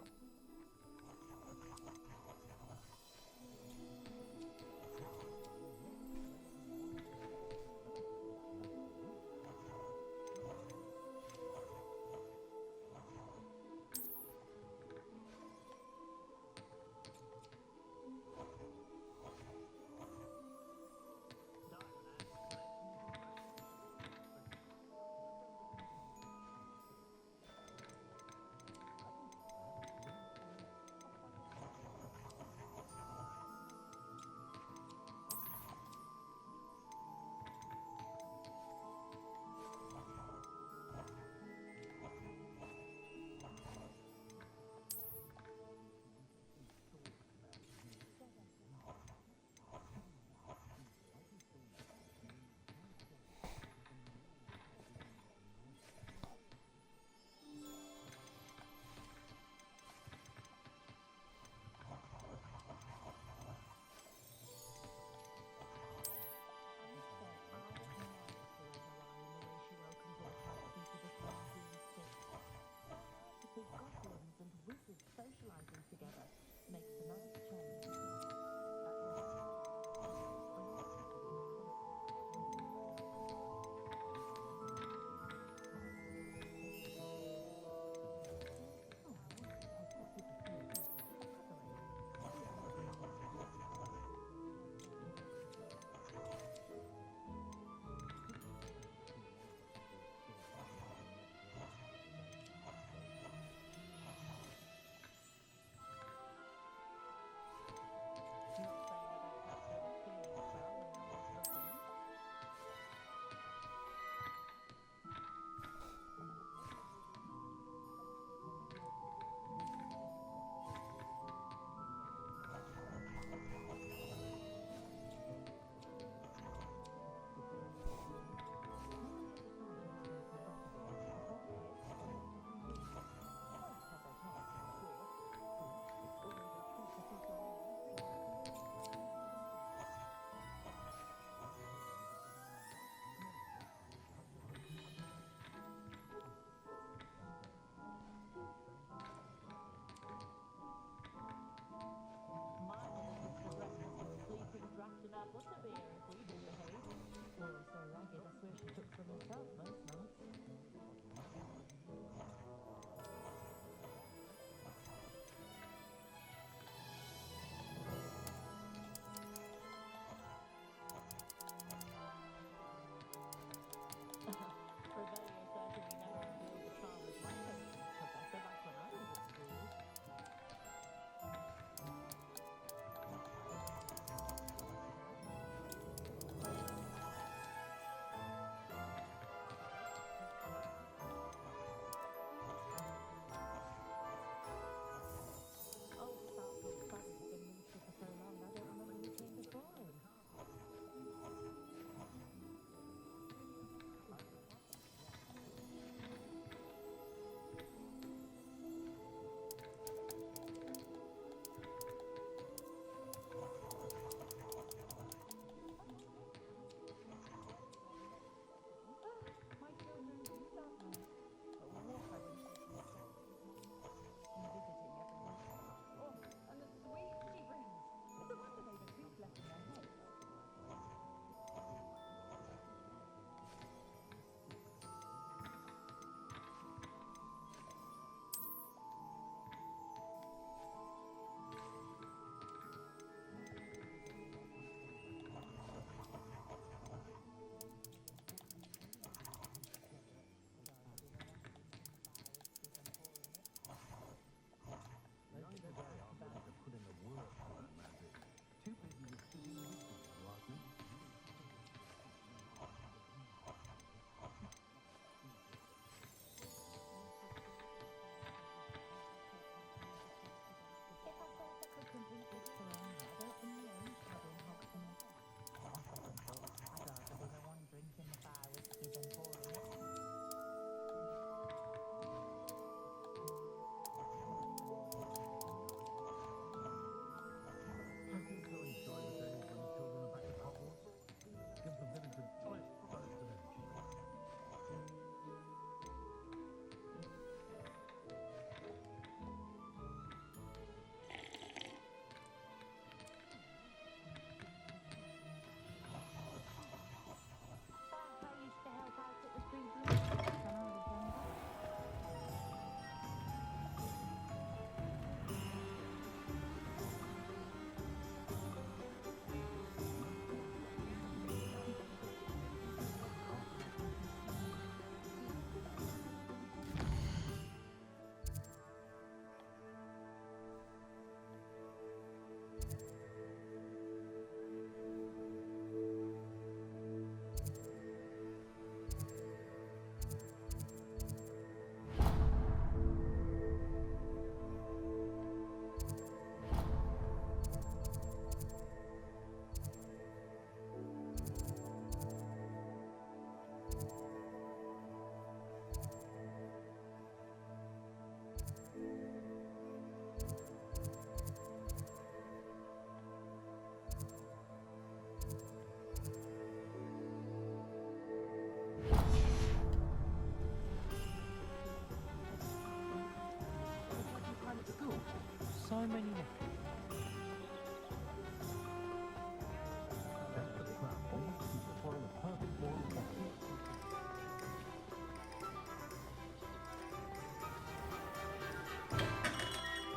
so many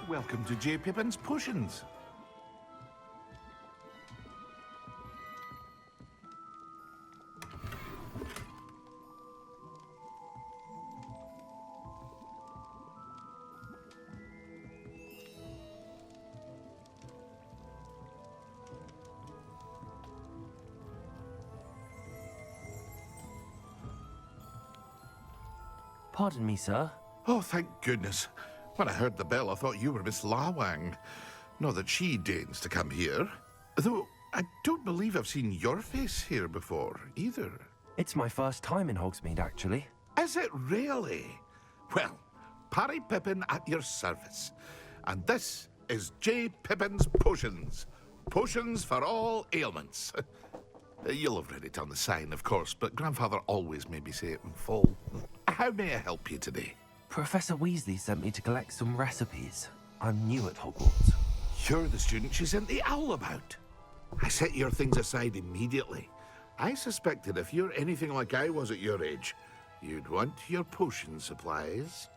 Welcome to J. Pippin's Potions. Pardon me, sir. Oh, thank goodness. When I heard the bell, I thought you were Miss Lawang. Not that she deigns to come here. Though, I don't believe I've seen your face here before, either. It's my first time in Hogsmeade, actually. Is it really? Well, Parry Pippin at your service. And this is J. Pippin's Potions. Potions for all ailments. You'll have read it on the sign, of course, but Grandfather always made me say it in full. How may I help you today? Professor Weasley sent me to collect some recipes. I'm new at Hogwarts. You're the student she sent the owl about. I set your things aside immediately. I suspected if you're anything like I was at your age, you'd want your potion supplies.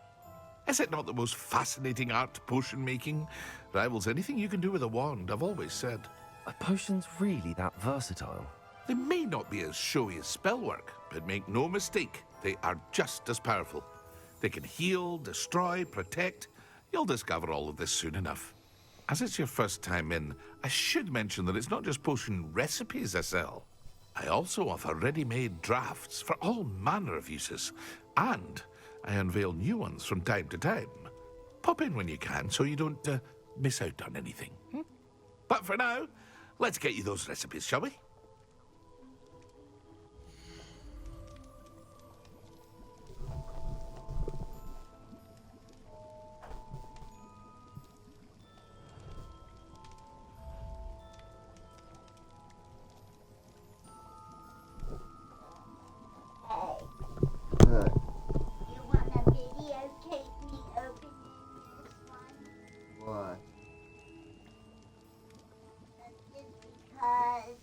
Is it not the most fascinating art, potion making? Rivals anything you can do with a wand, I've always said. Are potions really that versatile? They may not be as showy as spellwork, but make no mistake, they are just as powerful. They can heal, destroy, protect. You'll discover all of this soon enough. As it's your first time in, I should mention that it's not just potion recipes I sell. I also offer ready-made drafts for all manner of uses, and I unveil new ones from time to time. Pop in when you can so you don't miss out on anything. But for now, let's get you those recipes, shall we? You want a videotape me opening this one? Why? Just because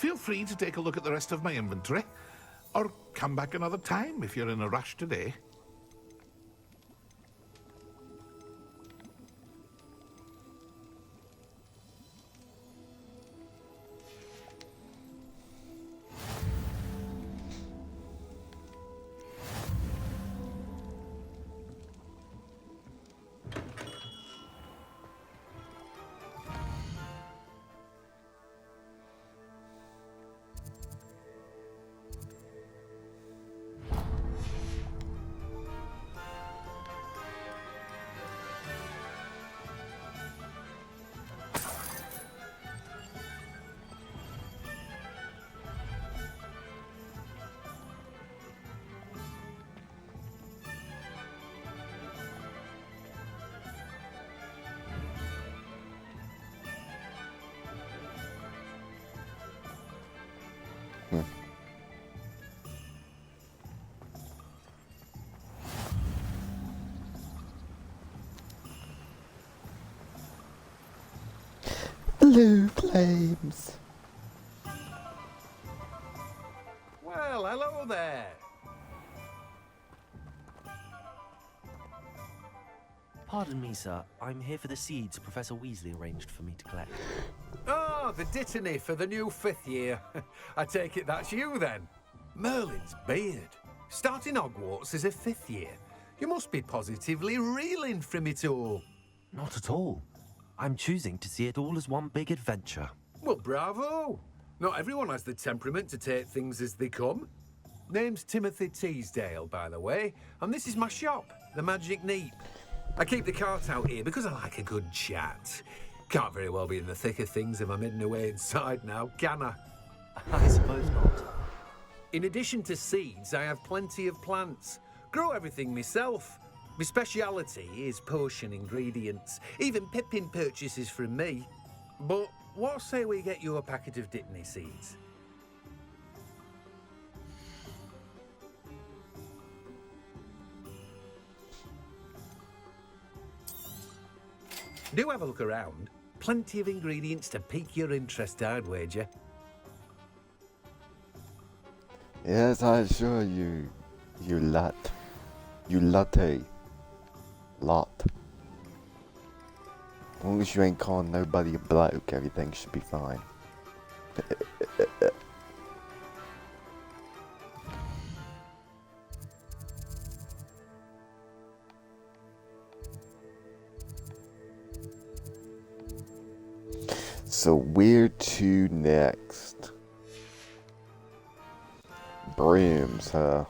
feel free to take a look at the rest of my inventory. Or come back another time if you're in a rush today. Blue flames. Well, hello there. Pardon me, sir. I'm here for the seeds Professor Weasley arranged for me to collect. Oh, the dittany for the new 5th year. I take it that's you then. Merlin's beard. Starting Hogwarts as a 5th year. You must be positively reeling from it all. Not at all. I'm choosing to see it all as one big adventure. Well, bravo. Not everyone has the temperament to take things as they come. Name's Timothy Teasdale, by the way, and this is my shop, the Magic Neep. I keep the cart out here because I like a good chat. Can't very well be in the thick of things if I'm hidden away inside now, can I? I suppose not. In addition to seeds, I have plenty of plants. Grow everything myself. My speciality is potion ingredients. Even Pippin purchases from me. But what say we get you a packet of dittany seeds? Do have a look around. Plenty of ingredients to pique your interest, I'd wager. Yes, I assure you, you lot. You latte. Lot. As long as you ain't calling nobody a bloke, everything should be fine. So where to next? Brooms, huh?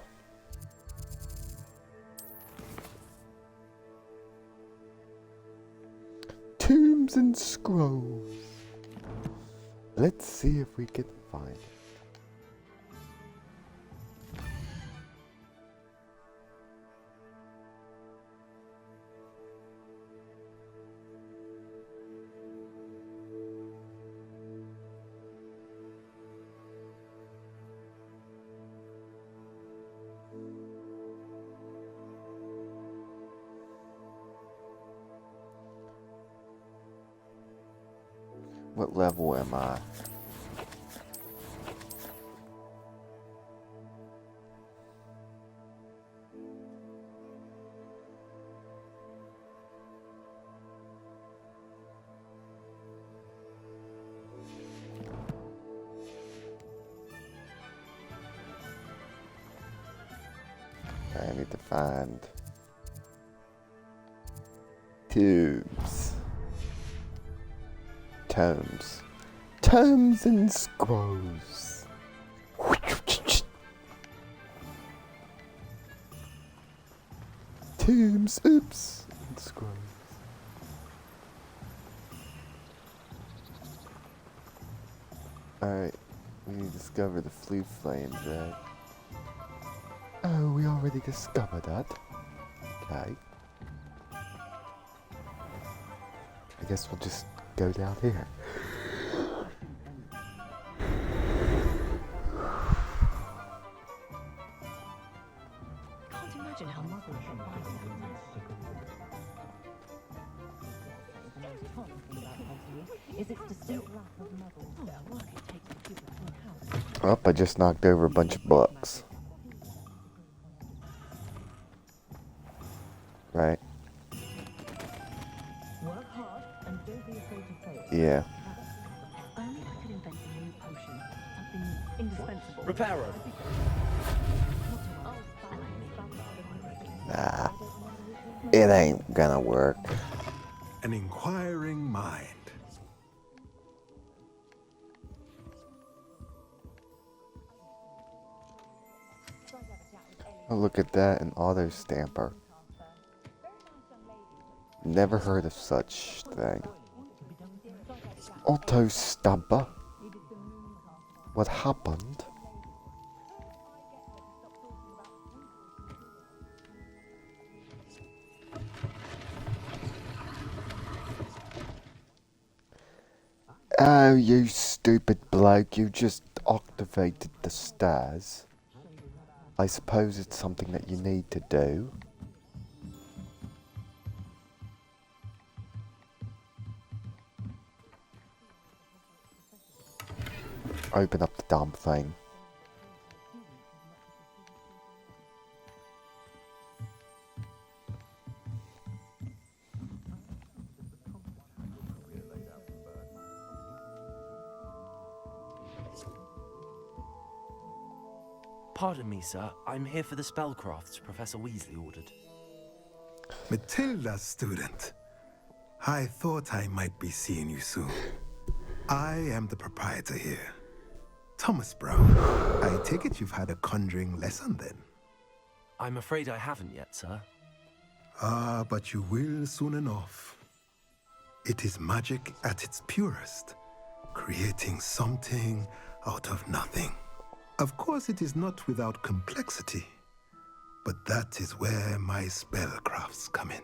Tombs and scrolls. Let's see if we can find it. What level am I? I need to find tomes and scrolls. Tombs, oops, and scrolls. Alright, we discovered the flue flames, right? Oh, we already discovered that. Okay. I guess we'll just go down here. Can't imagine how Mother would buy The most horrible thing about Hogsmeade is its distinct lack of muggles. Oh, the work it takes to keep the queen happy. Oh, I just knocked over a bunch of books. Right. Yeah. Reparo. Nah. It ain't gonna work. An inquiring mind. Oh, look at that, an auto stamper. Never heard of such thing. Auto stamper? What happened? Oh, you stupid bloke, you just activated the stairs. I suppose it's something that you need to do. Open up the damn thing. Pardon me, sir. I'm here for the spellcrafts Professor Weasley ordered. Matilda's student. I thought I might be seeing you soon. I am the proprietor here. Thomas Brown. I take it you've had a conjuring lesson then? I'm afraid I haven't yet, sir. Ah, but you will soon enough. It is magic at its purest, creating something out of nothing. Of course, it is not without complexity, but that is where my spellcrafts come in.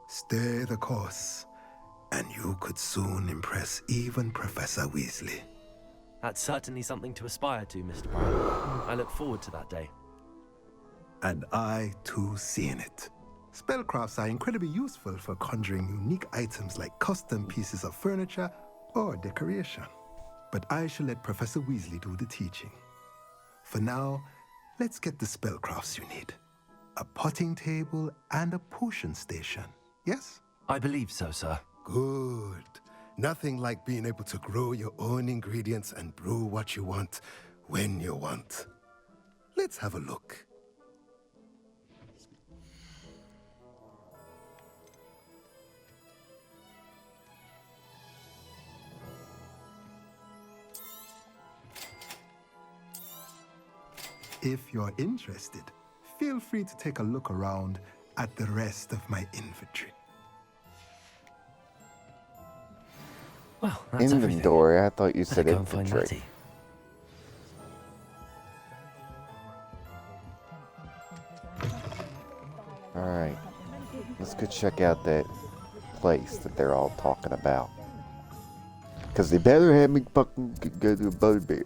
Stay the course, and you could soon impress even Professor Weasley. That's certainly something to aspire to, Mr. Brown. I look forward to that day. And I, too, see in it. Spellcrafts are incredibly useful for conjuring unique items like custom pieces of furniture or decoration. But I shall let Professor Weasley do the teaching. For now, let's get the spellcrafts you need. A potting table and a potion station, yes? I believe so, sir. Good. Nothing like being able to grow your own ingredients and brew what you want when you want. Let's have a look. If you're interested, feel free to take a look around at the rest of my inventory. Well, that's Inventory? everything. I thought you said Better go and find infantry. Matty. Alright. Let's go check out that place that they're all talking about. Because they better have me fucking go to a butterbeer.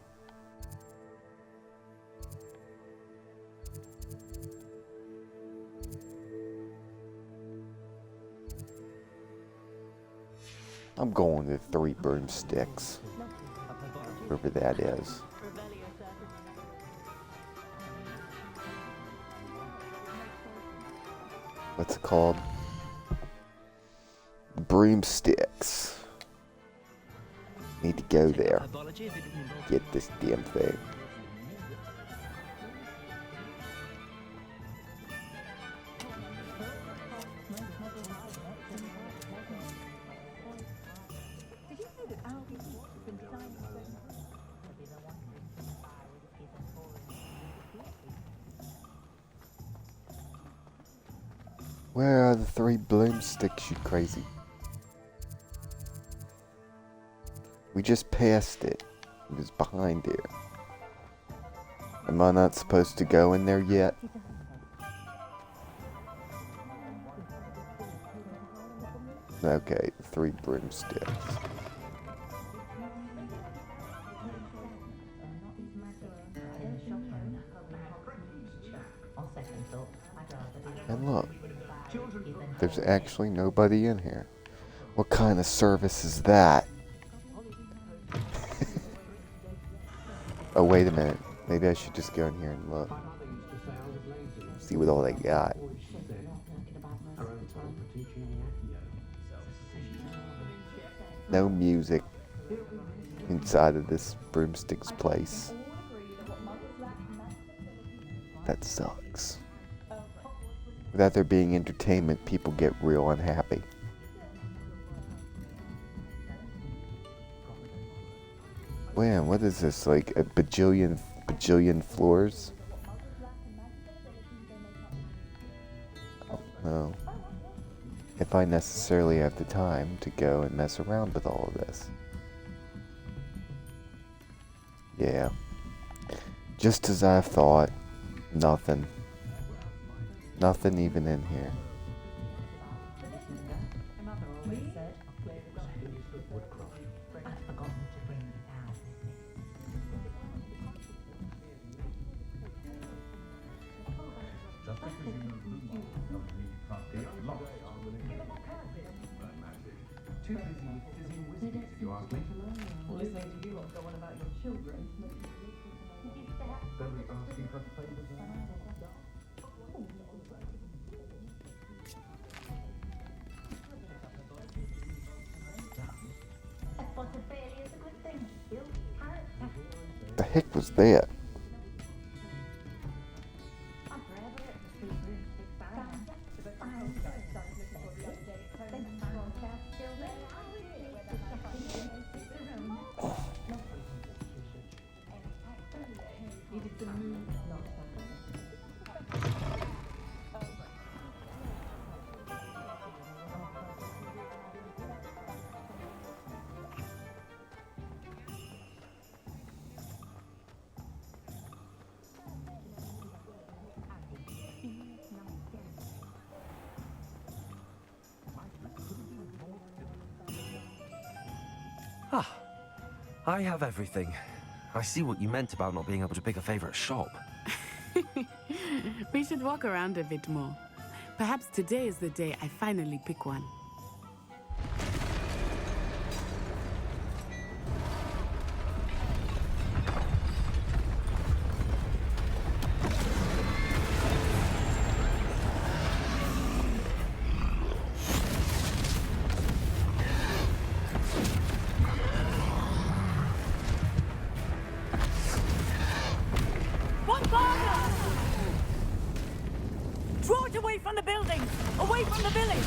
I'm going to 3 broomsticks. Wherever that is. What's it called? Broomsticks. Need to go there. Get this damn thing. Where are the 3 broomsticks, you crazy? We just passed it. It was behind here. Am I not supposed to go in there yet? Okay, 3 broomsticks. And look, there's actually nobody in here. What kind of service is that? Oh, wait a minute. Maybe I should just go in here and look. See what all they got. No music inside of this broomstick's place. That sucks. Without there being entertainment, people get real unhappy. Man, what is this? Like a bajillion floors? Oh, no. If I necessarily have the time to go and mess around with all of this. Yeah. Just as I thought, nothing. Nothing even in here. Too busy with fizzy and whiskies, if you ask me. Listening to you lot go on about your children. Don't be asking for favours. The heck was that? Ah, I have everything. I see what you meant about not being able to pick a favorite shop. We should walk around a bit more. Perhaps today is the day I finally pick one. Draw it away from the buildings! Away from the village!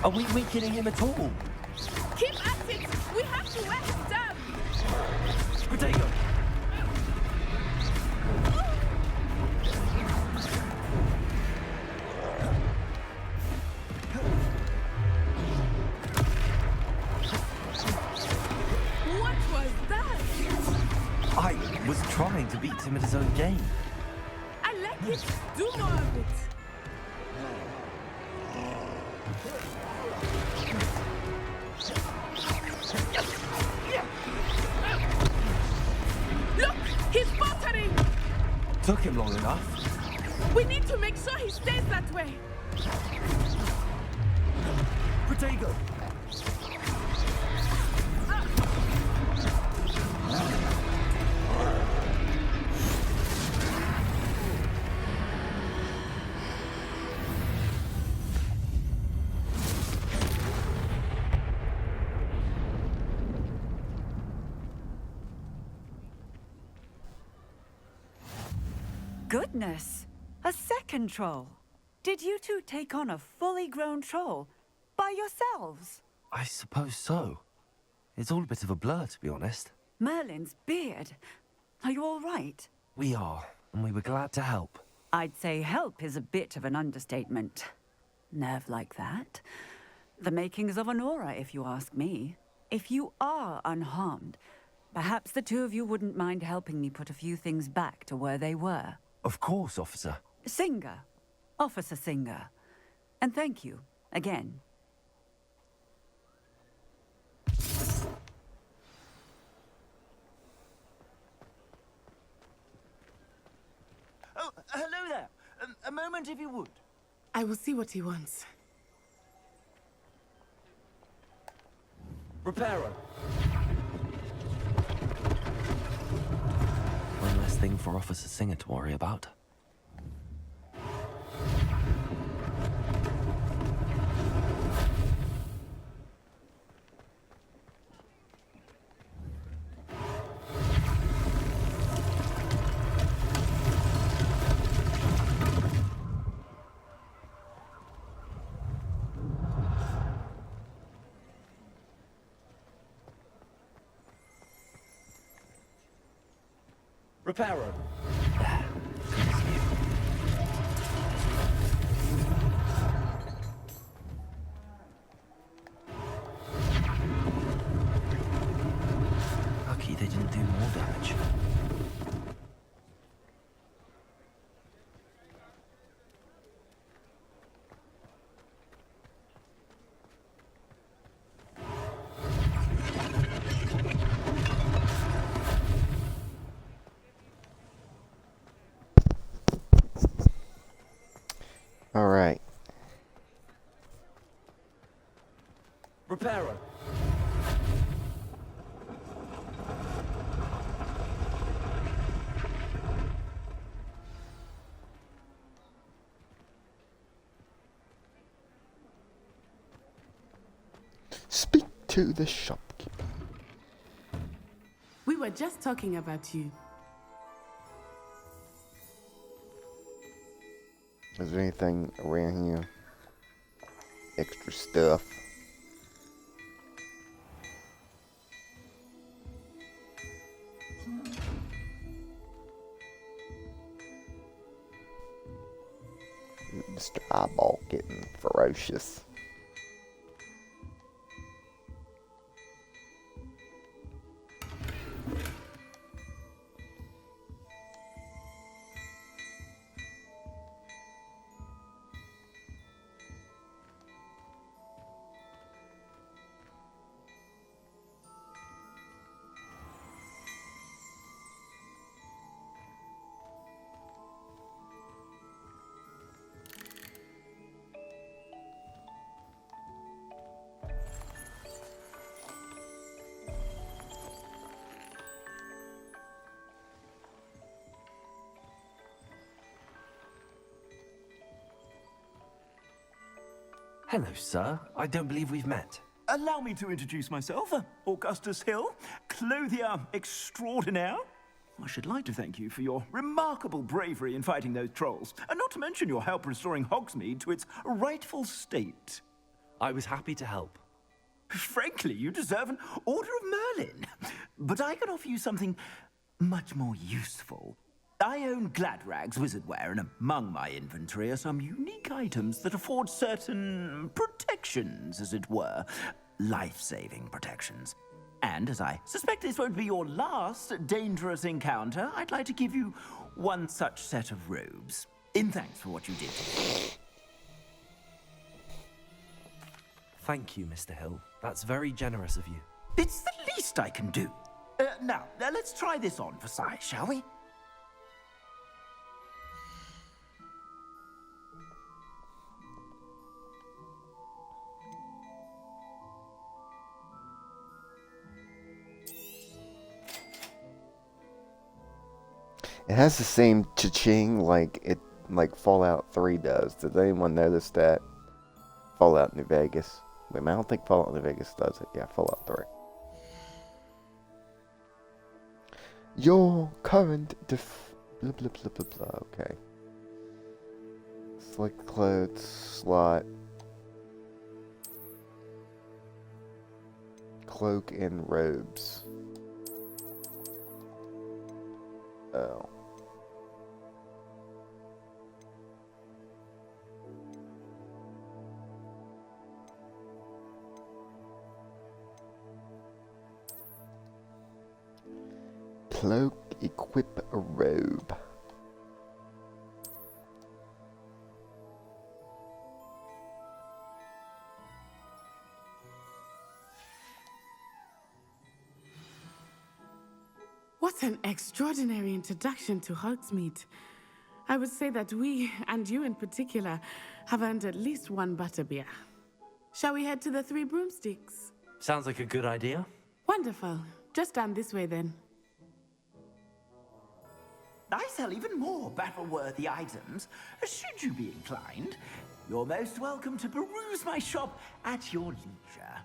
Are we weakening him at all? Keep at it! We have to wear him down! Potato! What was that? I was trying to beat him at his own game. I like it. Do more of it. Look! He's faltering! Took him long enough. We need to make sure he stays that way. Potato! Goodness! A second troll! Did you two take on a fully grown troll? By yourselves? I suppose so. It's all a bit of a blur, to be honest. Merlin's beard. Are you all right? We are, and we were glad to help. I'd say help is a bit of an understatement. Nerve like that. The makings of an aura, if you ask me. If you are unharmed, perhaps the two of you wouldn't mind helping me put a few things back to where they were. Of course, officer. Singer. Officer Singer. And thank you, again. Oh, hello there. A moment, if you would. I will see what he wants. Reparo. One less thing for Officer Singer to worry about. Reparo. Lucky they didn't do more damage. Alright. Reparo. Speak to the shopkeeper. We were just talking about you. Is there anything around here? Extra stuff? Mr. Eyeball getting ferocious. Hello, sir. I don't believe we've met. Allow me to introduce myself, Augustus Hill, clothier extraordinaire. I should like to thank you for your remarkable bravery in fighting those trolls, and not to mention your help restoring Hogsmeade to its rightful state. I was happy to help. Frankly, you deserve an Order of Merlin. But I can offer you something much more useful. I own Gladrag's wizardware, and among my inventory are some unique items that afford certain protections, as it were. Life-saving protections. And as I suspect this won't be your last dangerous encounter, I'd like to give you one such set of robes. In thanks for what you did. Thank you, Mr. Hill. That's very generous of you. It's the least I can do. Now, let's try this on for size, shall we? It has the same cha-ching like Fallout 3 does. Did anyone notice that? Fallout New Vegas. Wait a minute, I don't think Fallout New Vegas does it. Yeah, Fallout 3. Your current blah blah blah blah blah. Okay. Select clothes slot. Cloak and robes. Oh. Cloak, equip a robe. What an extraordinary introduction to Hogsmeade. I would say that we, and you in particular, have earned at least one butterbeer. Shall we head to the Three Broomsticks? Sounds like a good idea. Wonderful. Just down this way then. I sell even more battle-worthy items, should you be inclined. You're most welcome to peruse my shop at your leisure.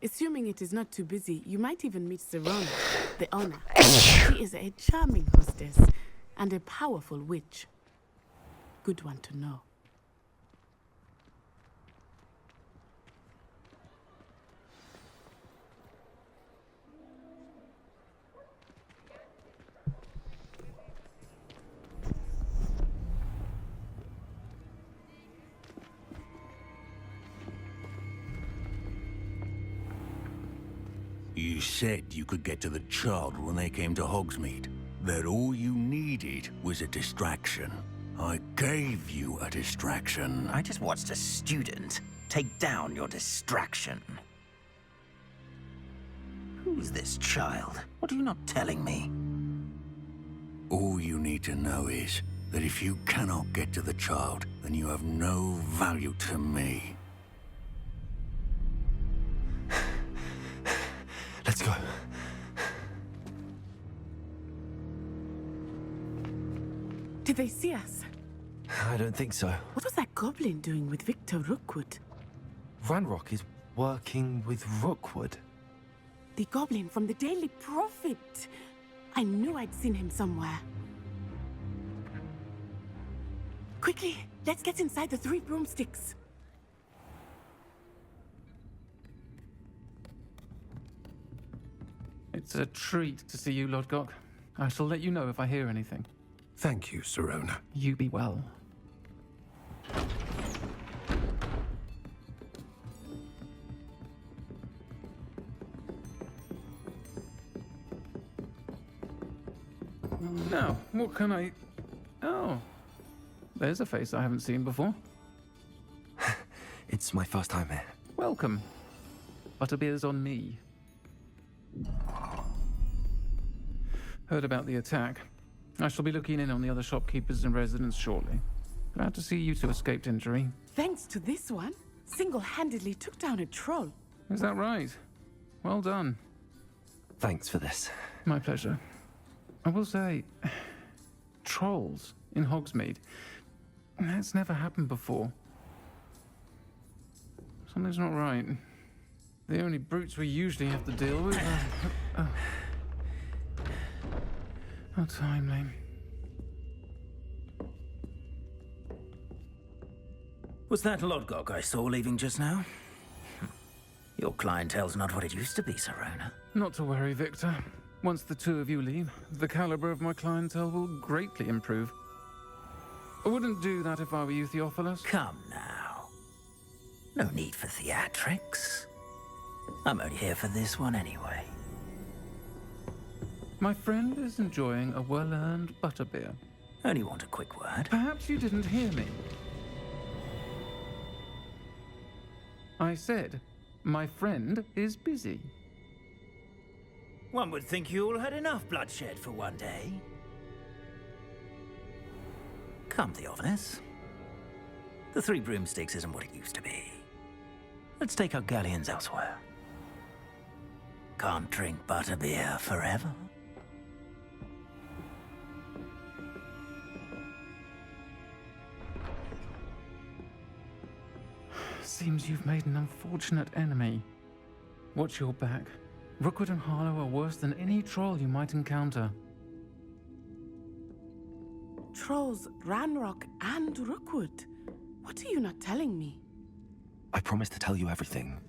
Assuming it is not too busy, you might even meet Serona, the owner. She is a charming hostess and a powerful witch. Good one to know. You said you could get to the child when they came to Hogsmeade. That all you needed was a distraction. I gave you a distraction. I just watched a student take down your distraction. Who's this child? What are you not telling me? All you need to know is that if you cannot get to the child, then you have no value to me. Let's go. Did they see us? I don't think so. What was that goblin doing with Victor Rookwood? Ranrock is working with Rookwood. The goblin from the Daily Prophet. I knew I'd seen him somewhere. Quickly, let's get inside the Three Broomsticks. It's a treat to see you, Lodgok. I shall let you know if I hear anything. Thank you, Serona. You be well. Now, what can I... Oh, there's a face I haven't seen before. It's my first time here. Welcome. Butterbeer's on me. Heard about the attack. I shall be looking in on the other shopkeepers and residents shortly. Glad to see you two escaped injury. Thanks to this one, single-handedly took down a troll. Is that right? Well done. Thanks for this. My pleasure. I will say, trolls in Hogsmeade. That's never happened before. Something's not right. The only brutes we usually have to deal with. How timely. Was that Lodgok I saw leaving just now? Your clientele's not what it used to be, Serona. Not to worry, Victor. Once the two of you leave, the caliber of my clientele will greatly improve. I wouldn't do that if I were you, Theophilus. Come now. No need for theatrics. I'm only here for this one anyway. My friend is enjoying a well-earned butterbeer. Only want a quick word. Perhaps you didn't hear me. I said, my friend is busy. One would think you all had enough bloodshed for one day. Come, Theophilus. The Three Broomsticks isn't what it used to be. Let's take our galleons elsewhere. Can't drink butterbeer forever. Seems you've made an unfortunate enemy. Watch your back. Rookwood and Harlow are worse than any troll you might encounter. Trolls, Ranrock, and Rookwood. What are you not telling me? I promised to tell you everything,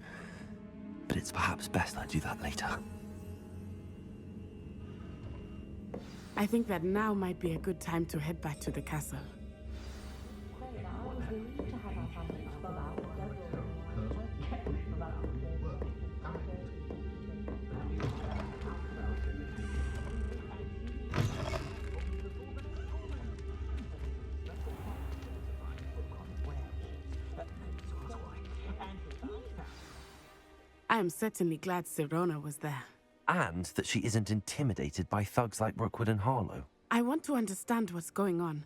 but it's perhaps best I do that later. I think that now might be a good time to head back to the castle. I am certainly glad Sirona was there. And that she isn't intimidated by thugs like Rookwood and Harlow. I want to understand what's going on,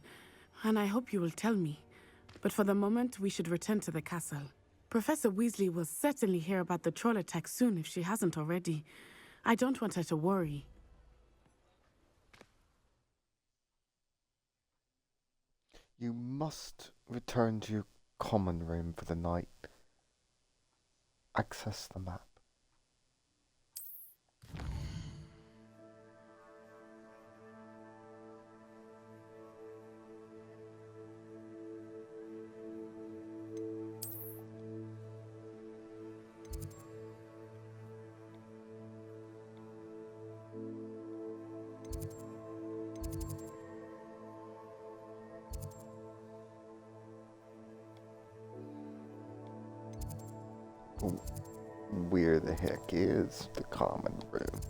and I hope you will tell me. But for the moment, we should return to the castle. Professor Weasley will certainly hear about the troll attack soon if she hasn't already. I don't want her to worry. You must return to your common room for the night. Access the map. Where the heck is the common room?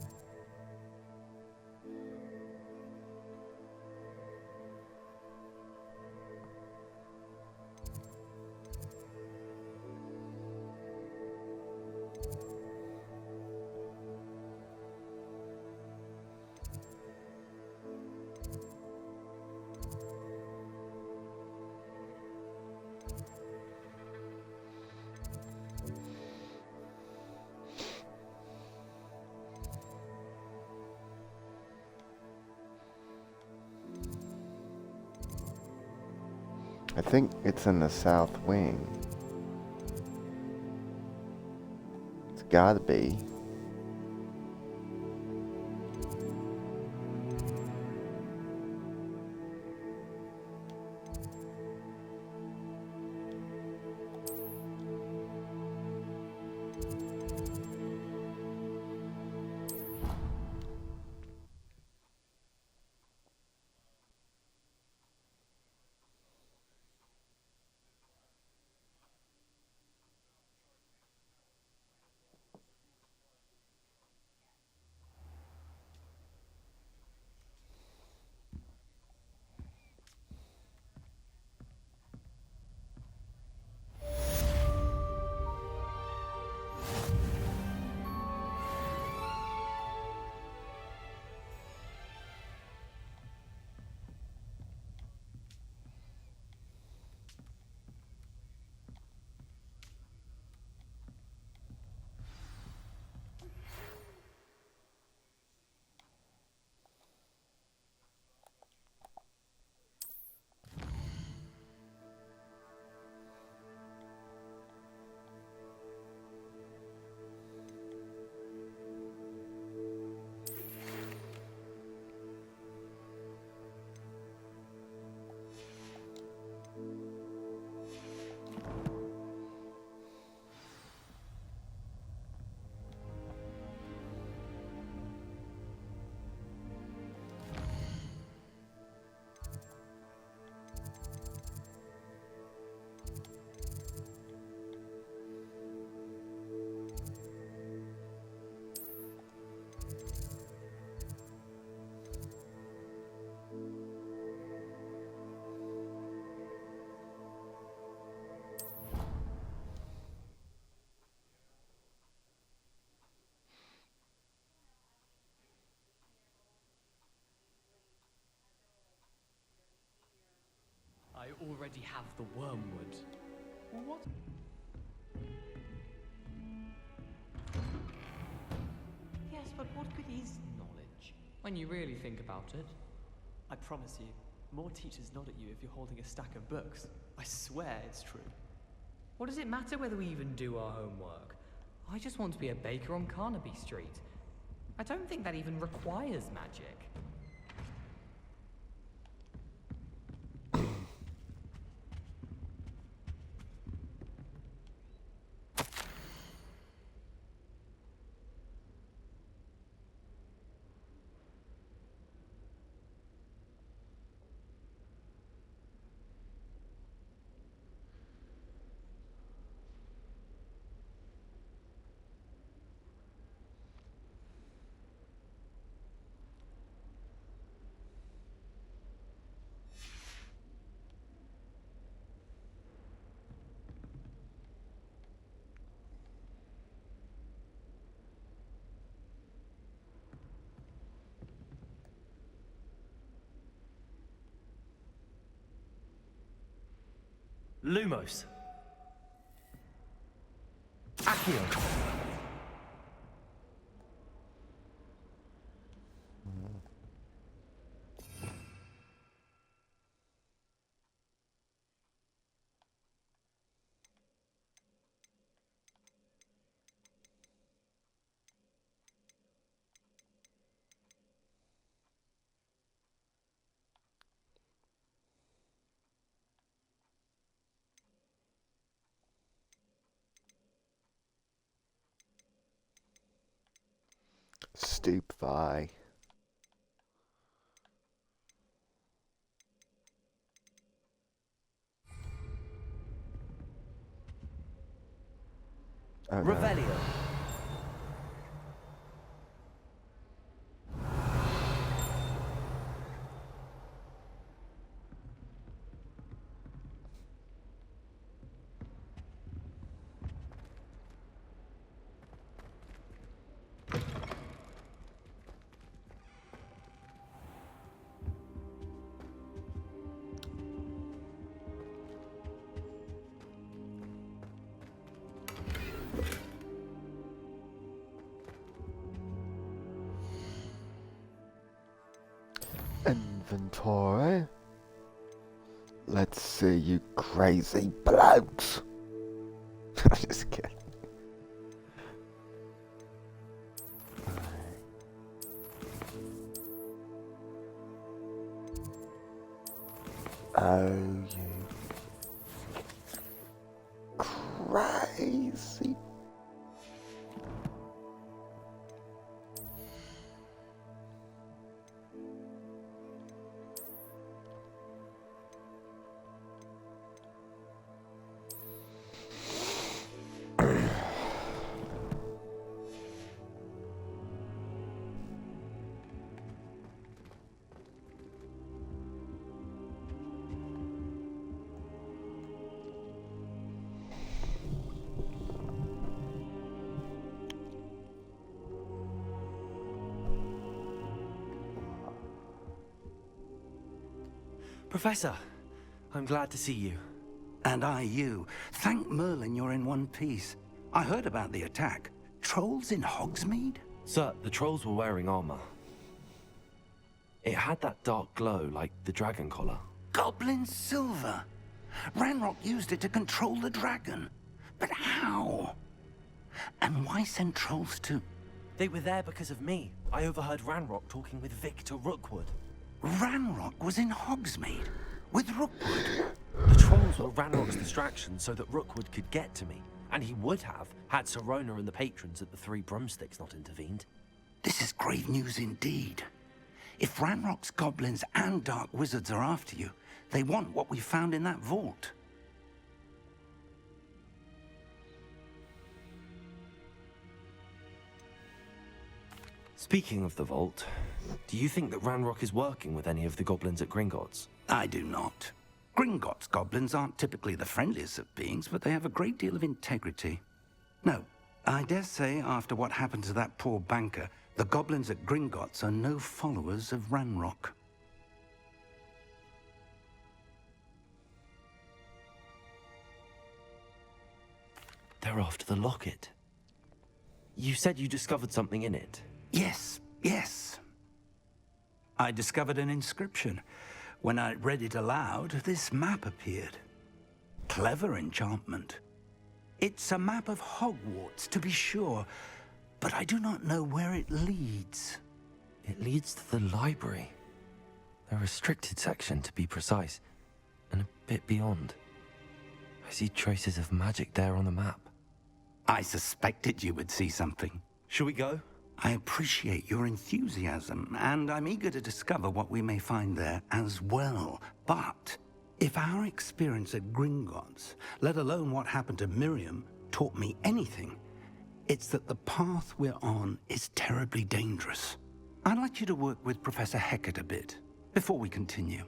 I think it's in the south wing. It's gotta be. I already have the wormwood. What? Yes, but what good is knowledge when you really think about it? I promise you, more teachers nod at you if you're holding a stack of books. I swear it's true. What does it matter whether we even do our homework? I just want to be a baker on Carnaby Street. I don't think that even requires magic. Lumos. Accio. Stupefy. Oh, no. Revelio. Inventory. Let's see, you crazy blokes. I'm just kidding. Oh, you crazy. Professor, I'm glad to see you. And I you. Thank Merlin you're in one piece. I heard about the attack. Trolls in Hogsmeade? Sir, the trolls were wearing armor. It had that dark glow like the dragon collar. Goblin silver. Ranrock used it to control the dragon. But how? And why send trolls to... They were there because of me. I overheard Ranrock talking with Victor Rookwood. Ranrock was in Hogsmeade with Rookwood. The trolls were Ranrock's distraction so that Rookwood could get to me. And he would have, had Serona and the patrons at the Three Broomsticks not intervened. This is grave news indeed. If Ranrock's goblins and dark wizards are after you, they want what we found in that vault. Speaking of the vault, do you think that Ranrock is working with any of the goblins at Gringotts? I do not. Gringotts goblins aren't typically the friendliest of beings, but they have a great deal of integrity. No, I dare say after what happened to that poor banker, the goblins at Gringotts are no followers of Ranrock. They're after the locket. You said you discovered something in it. Yes, yes. I discovered an inscription. When I read it aloud, this map appeared. Clever enchantment. It's a map of Hogwarts, to be sure, but I do not know where it leads. It leads to the library. The restricted section, to be precise, and a bit beyond. I see traces of magic there on the map. I suspected you would see something. Shall we go? I appreciate your enthusiasm, and I'm eager to discover what we may find there as well. But if our experience at Gringotts, let alone what happened to Miriam, taught me anything, it's that the path we're on is terribly dangerous. I'd like you to work with Professor Hecat a bit, before we continue.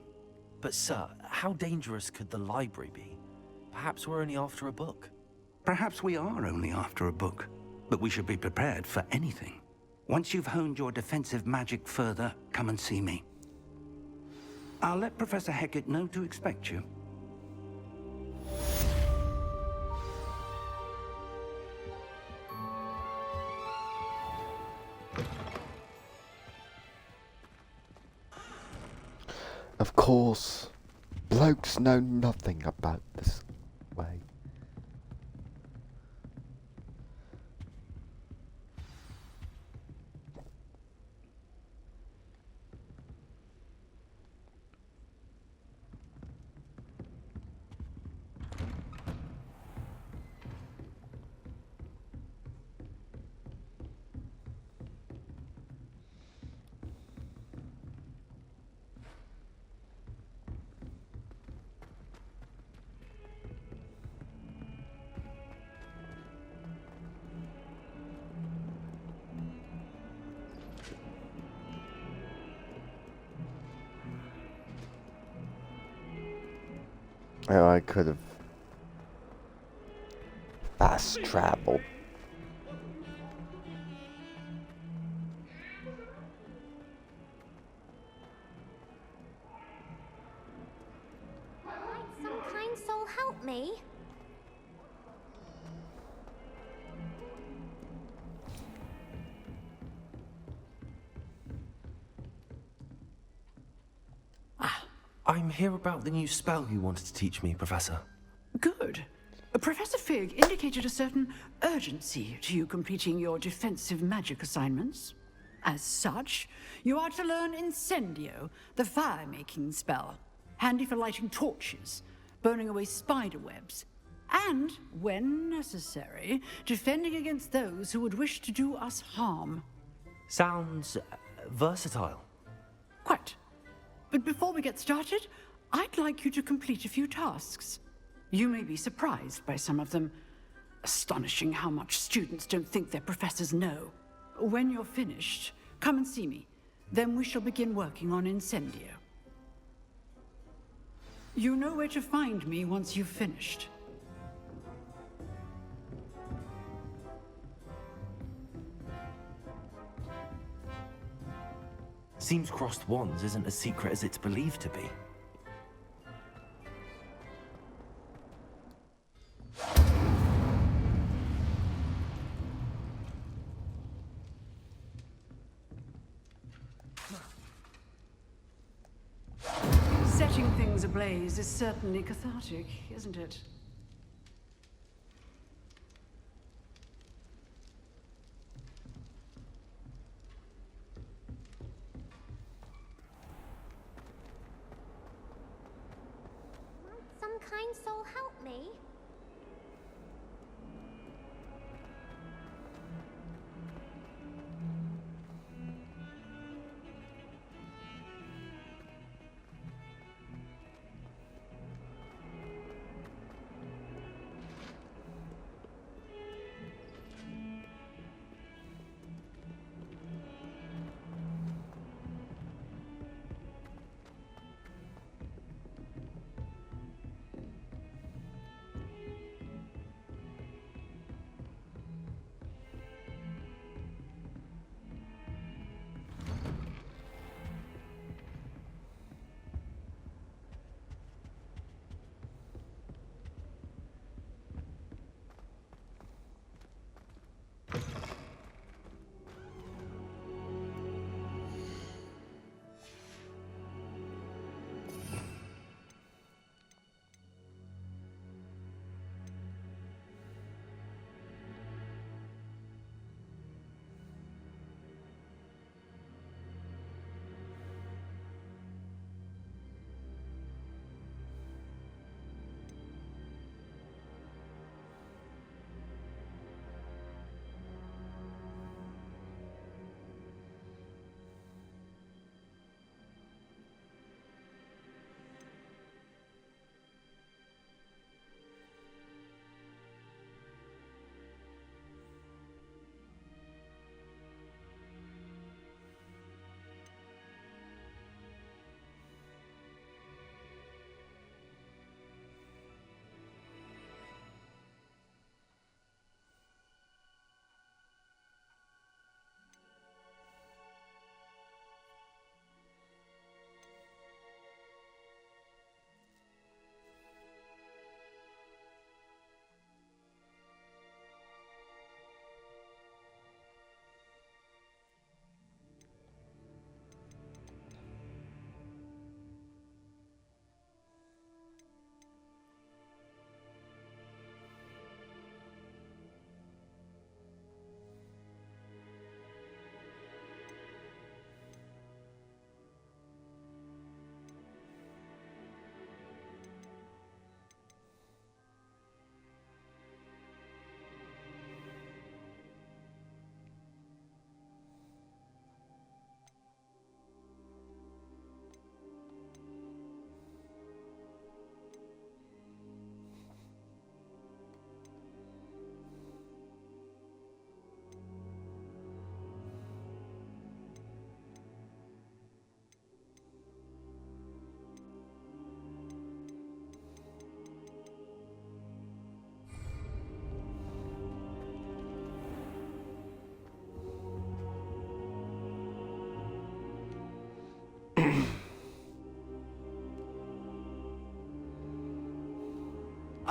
But sir, how dangerous could the library be? Perhaps we're only after a book. Perhaps we are only after a book, but we should be prepared for anything. Once you've honed your defensive magic further, come and see me. I'll let Professor Hecat know to expect you. course, blokes know nothing about this way. Oh, I could have fast traveled. Might some kind soul help me? I'm here about the new spell you wanted to teach me, Professor. Good. Professor Fig indicated a certain urgency to you completing your defensive magic assignments. As such, you are to learn Incendio, the fire-making spell, handy for lighting torches, burning away spider webs, and, when necessary, defending against those who would wish to do us harm. Sounds versatile. Quite. But before we get started, I'd like you to complete a few tasks. You may be surprised by some of them. Astonishing how much students don't think their professors know. When you're finished, come and see me. Then we shall begin working on Incendio. You know where to find me once you've finished. Seems crossed wands isn't as secret as it's believed to be. Setting things ablaze is certainly cathartic, isn't it? Might some kind soul help me?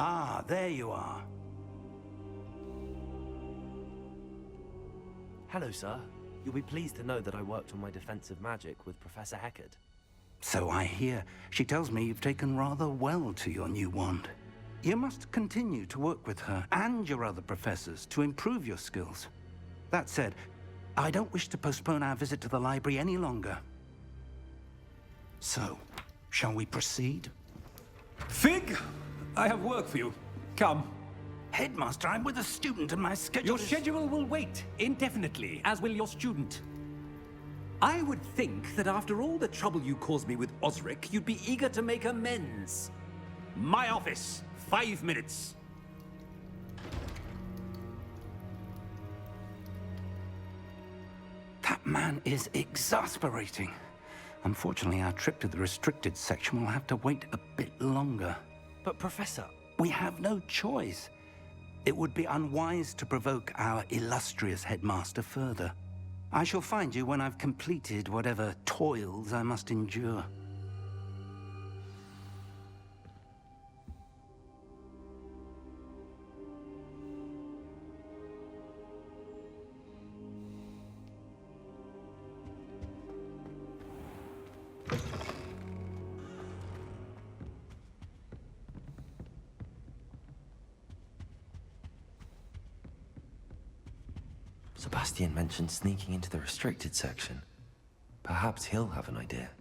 Ah, there you are. Hello, sir. You'll be pleased to know that I worked on my defensive magic with Professor Heckard. So I hear. She tells me you've taken rather well to your new wand. You must continue to work with her and your other professors to improve your skills. That said, I don't wish to postpone our visit to the library any longer. So, shall we proceed? Fig! I have work for you. Come. Headmaster, I'm with a student and my schedule Your schedule will wait indefinitely, as will your student. I would think that after all the trouble you caused me with Osric, you'd be eager to make amends. My office, 5 minutes. That man is exasperating. Unfortunately, our trip to the restricted section will have to wait a bit longer. But, Professor... We have no choice. It would be unwise to provoke our illustrious headmaster further. I shall find you when I've completed whatever toils I must endure. Sebastian mentioned sneaking into the restricted section. Perhaps he'll have an idea.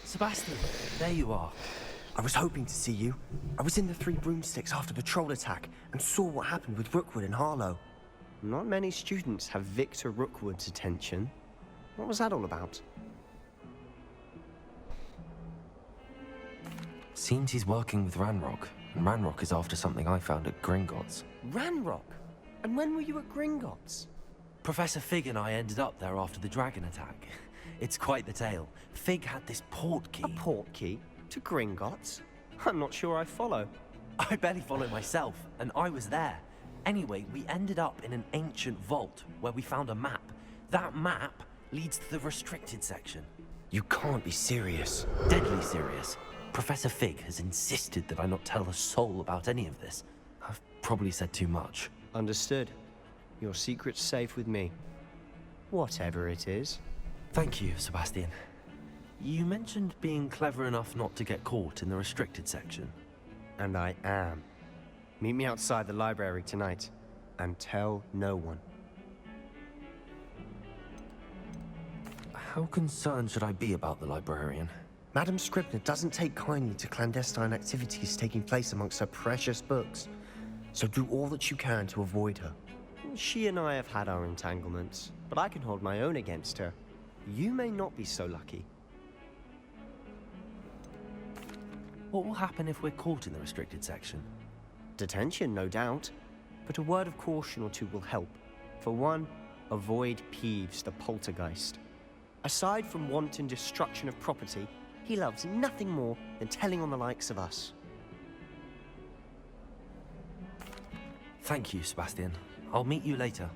Sebastian, there you are. I was hoping to see you. I was in the Three Broomsticks after the troll attack and saw what happened with Rookwood and Harlow. Not many students have Victor Rookwood's attention. What was that all about? Seems he's working with Ranrock, and Ranrock is after something I found at Gringotts. Ranrock? And when were you at Gringotts? Professor Fig and I ended up there after the dragon attack. It's quite the tale. Fig had this port key. A port key? To Gringotts? I'm not sure I follow. I barely follow myself, and I was there. Anyway, we ended up in an ancient vault where we found a map. That map leads to the restricted section. You can't be serious. Deadly serious. Professor Fig has insisted that I not tell a soul about any of this. I've probably said too much. Understood. Your secret's safe with me. Whatever it is. Thank you, Sebastian. You mentioned being clever enough not to get caught in the restricted section. And I am. Meet me outside the library tonight, and tell no one. How concerned should I be about the librarian? Madame Scribner doesn't take kindly to clandestine activities taking place amongst her precious books. So do all that you can to avoid her. She and I have had our entanglements, but I can hold my own against her. You may not be so lucky. What will happen if we're caught in the restricted section? Detention, no doubt. But a word of caution or two will help. For one, avoid Peeves, the poltergeist. Aside from wanton destruction of property, he loves nothing more than telling on the likes of us. Thank you, Sebastian. I'll meet you later.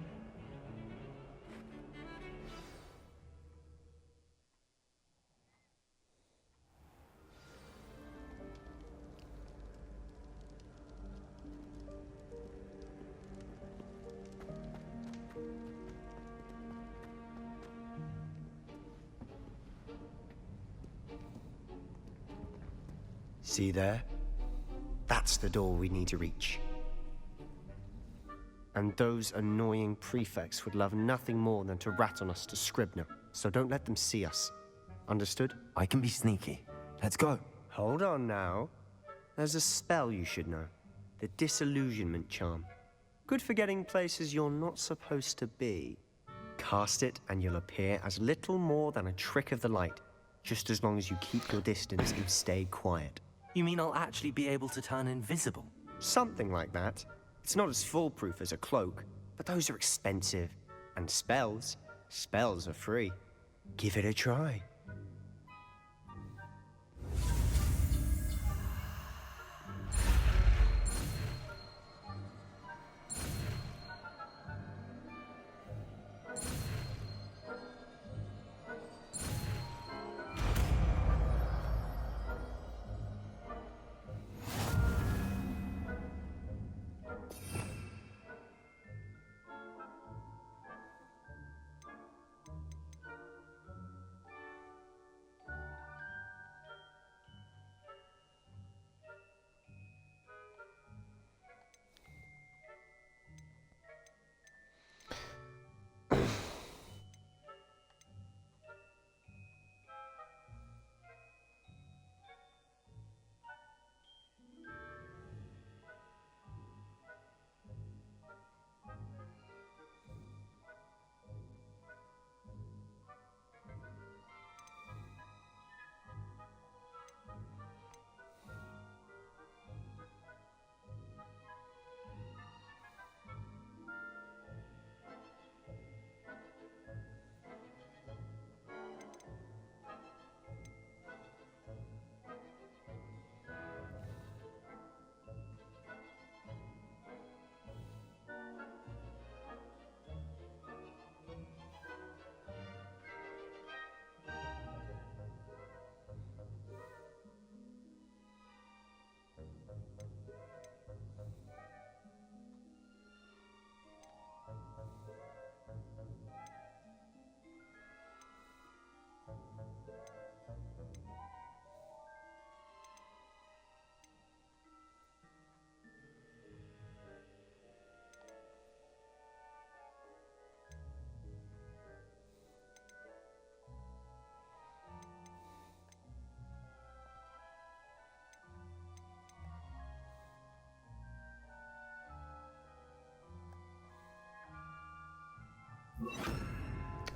See there? That's the door we need to reach. And those annoying prefects would love nothing more than to rat on us to Scribner, so don't let them see us. Understood? I can be sneaky. Let's go. Hold on now. There's a spell you should know. The Disillusionment Charm. Good for getting places you're not supposed to be. Cast it and you'll appear as little more than a trick of the light, just as long as you keep your distance and stay quiet. You mean I'll actually be able to turn invisible? Something like that. It's not as foolproof as a cloak, but those are expensive. And spells are free. Give it a try.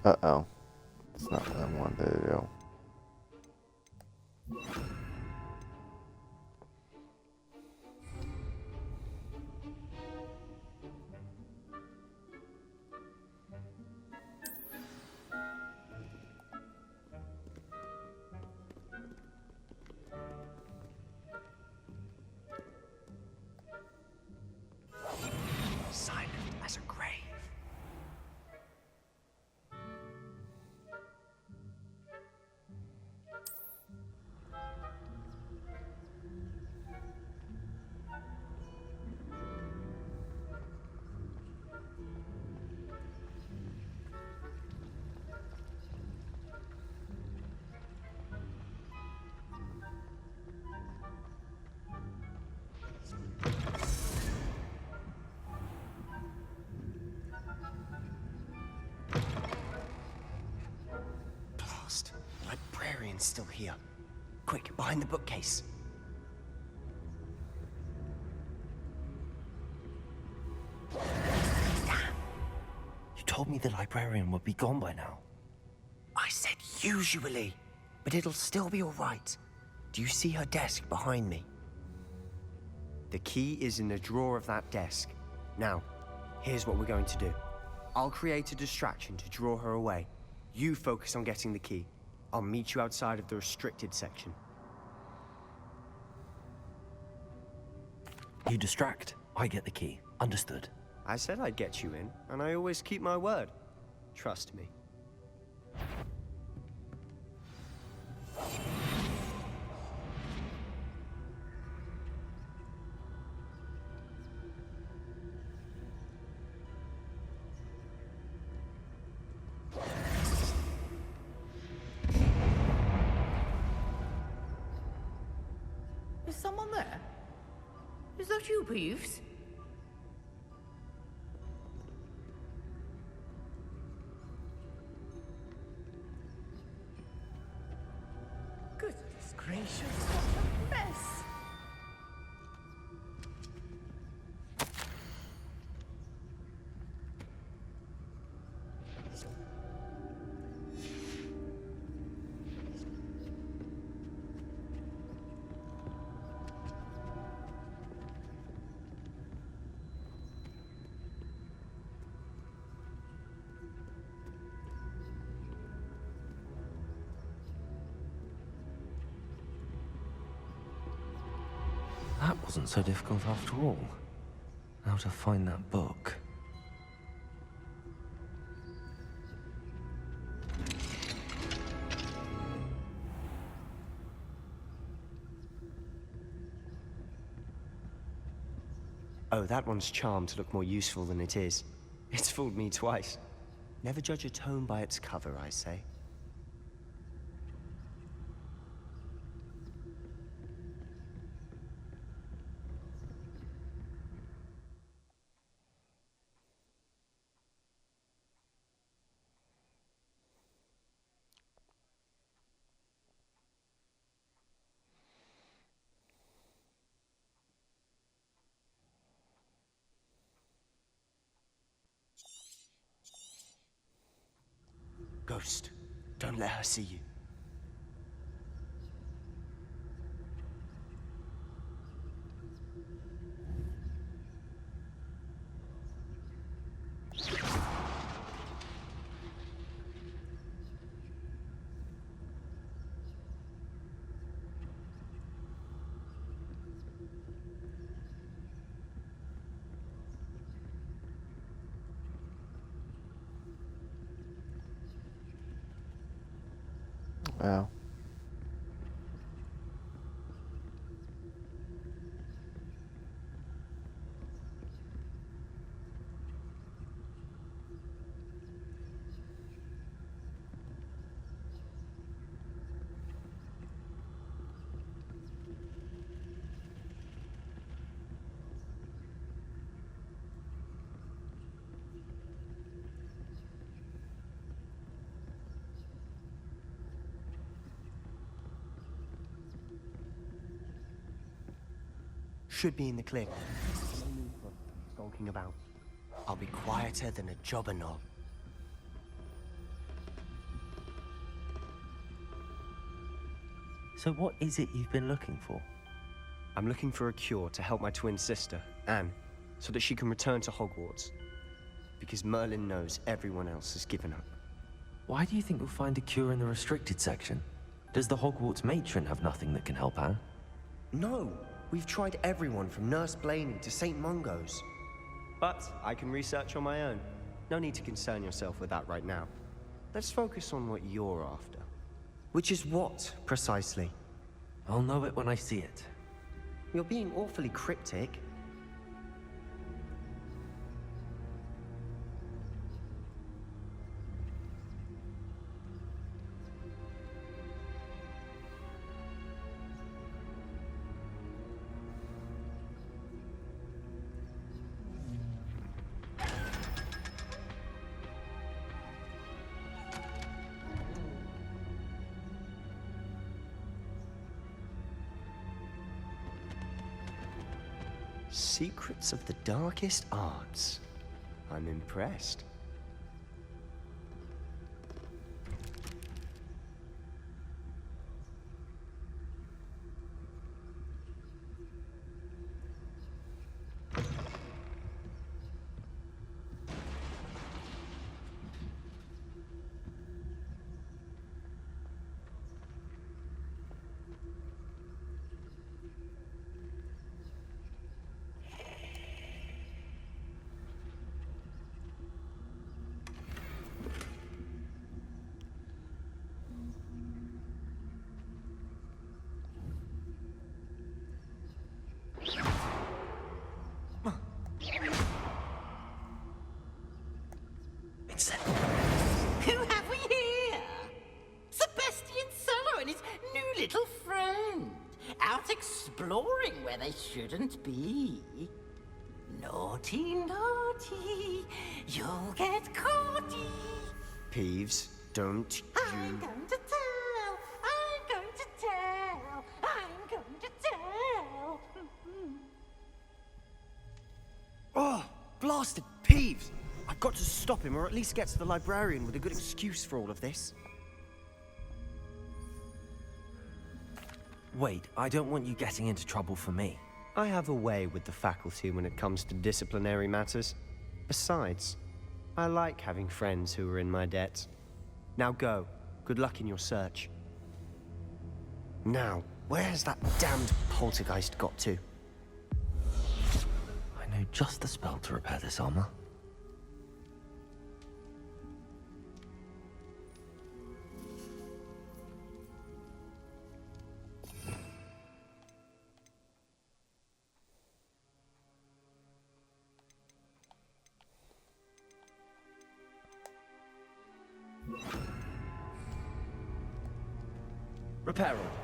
Uh-oh. It's not what I wanted to do. Silent as a grave. Blast. The librarian's still here. Quick, behind the bookcase. You told me the librarian would be gone by now. I said usually, but it'll still be all right. Do you see her desk behind me? The key is in the drawer of that desk. Now, here's what we're going to do. I'll create a distraction to draw her away. You focus on getting the key. I'll meet you outside of the restricted section. You distract, I get the key. Understood. I said I'd get you in, and I always keep my word. Trust me. Is someone there? Is that you, Peeves? Goodness gracious, what a mess! That wasn't so difficult after all. Now to find that book. Oh, that one's charmed to look more useful than it is. It's fooled me twice. Never judge a tome by its cover, I say. Ghost, don't let her see you. Wow. Should be in the clear. Skulking about. I'll be quieter than a jobber knob. So what is it you've been looking for? I'm looking for a cure to help my twin sister, Anne, so that she can return to Hogwarts. Because Merlin knows everyone else has given up. Why do you think you'll find a cure in the restricted section? Does the Hogwarts matron have nothing that can help Anne? No! We've tried everyone from Nurse Blaney to St. Mungo's. But I can research on my own. No need to concern yourself with that right now. Let's focus on what you're after. Which is what, precisely? I'll know it when I see it. You're being awfully cryptic. Secrets of the darkest arts. I'm impressed. Who have we here? Sebastian Solo and his new little friend. Out exploring where they shouldn't be. Naughty, naughty. You'll get caughty. Peeves, don't I'm going to tell. I'm going to tell. I'm going to tell. Oh, blasted Peeves! I've got to stop him, or at least get to the librarian with a good excuse for all of this. Wait, I don't want you getting into trouble for me. I have a way with the faculty when it comes to disciplinary matters. Besides, I like having friends who are in my debt. Now go. Good luck in your search. Now, where's that damned poltergeist got to? just the spell to repair this armor. Repair all.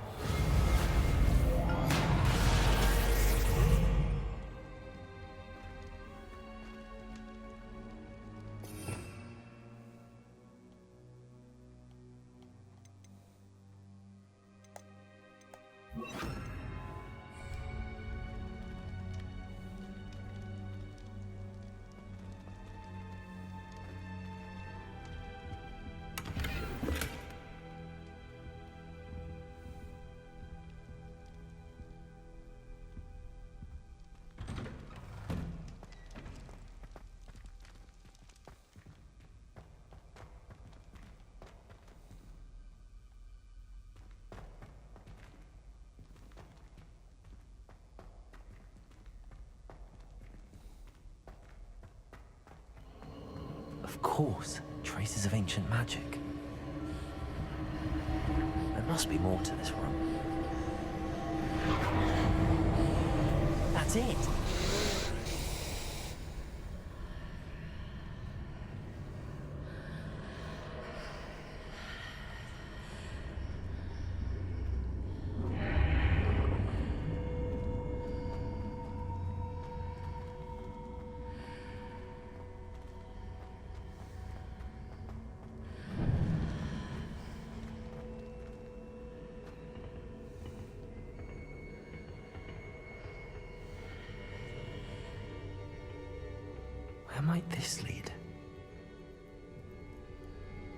Of course, traces of ancient magic. There must be more to this room. That's it! Where might this lead?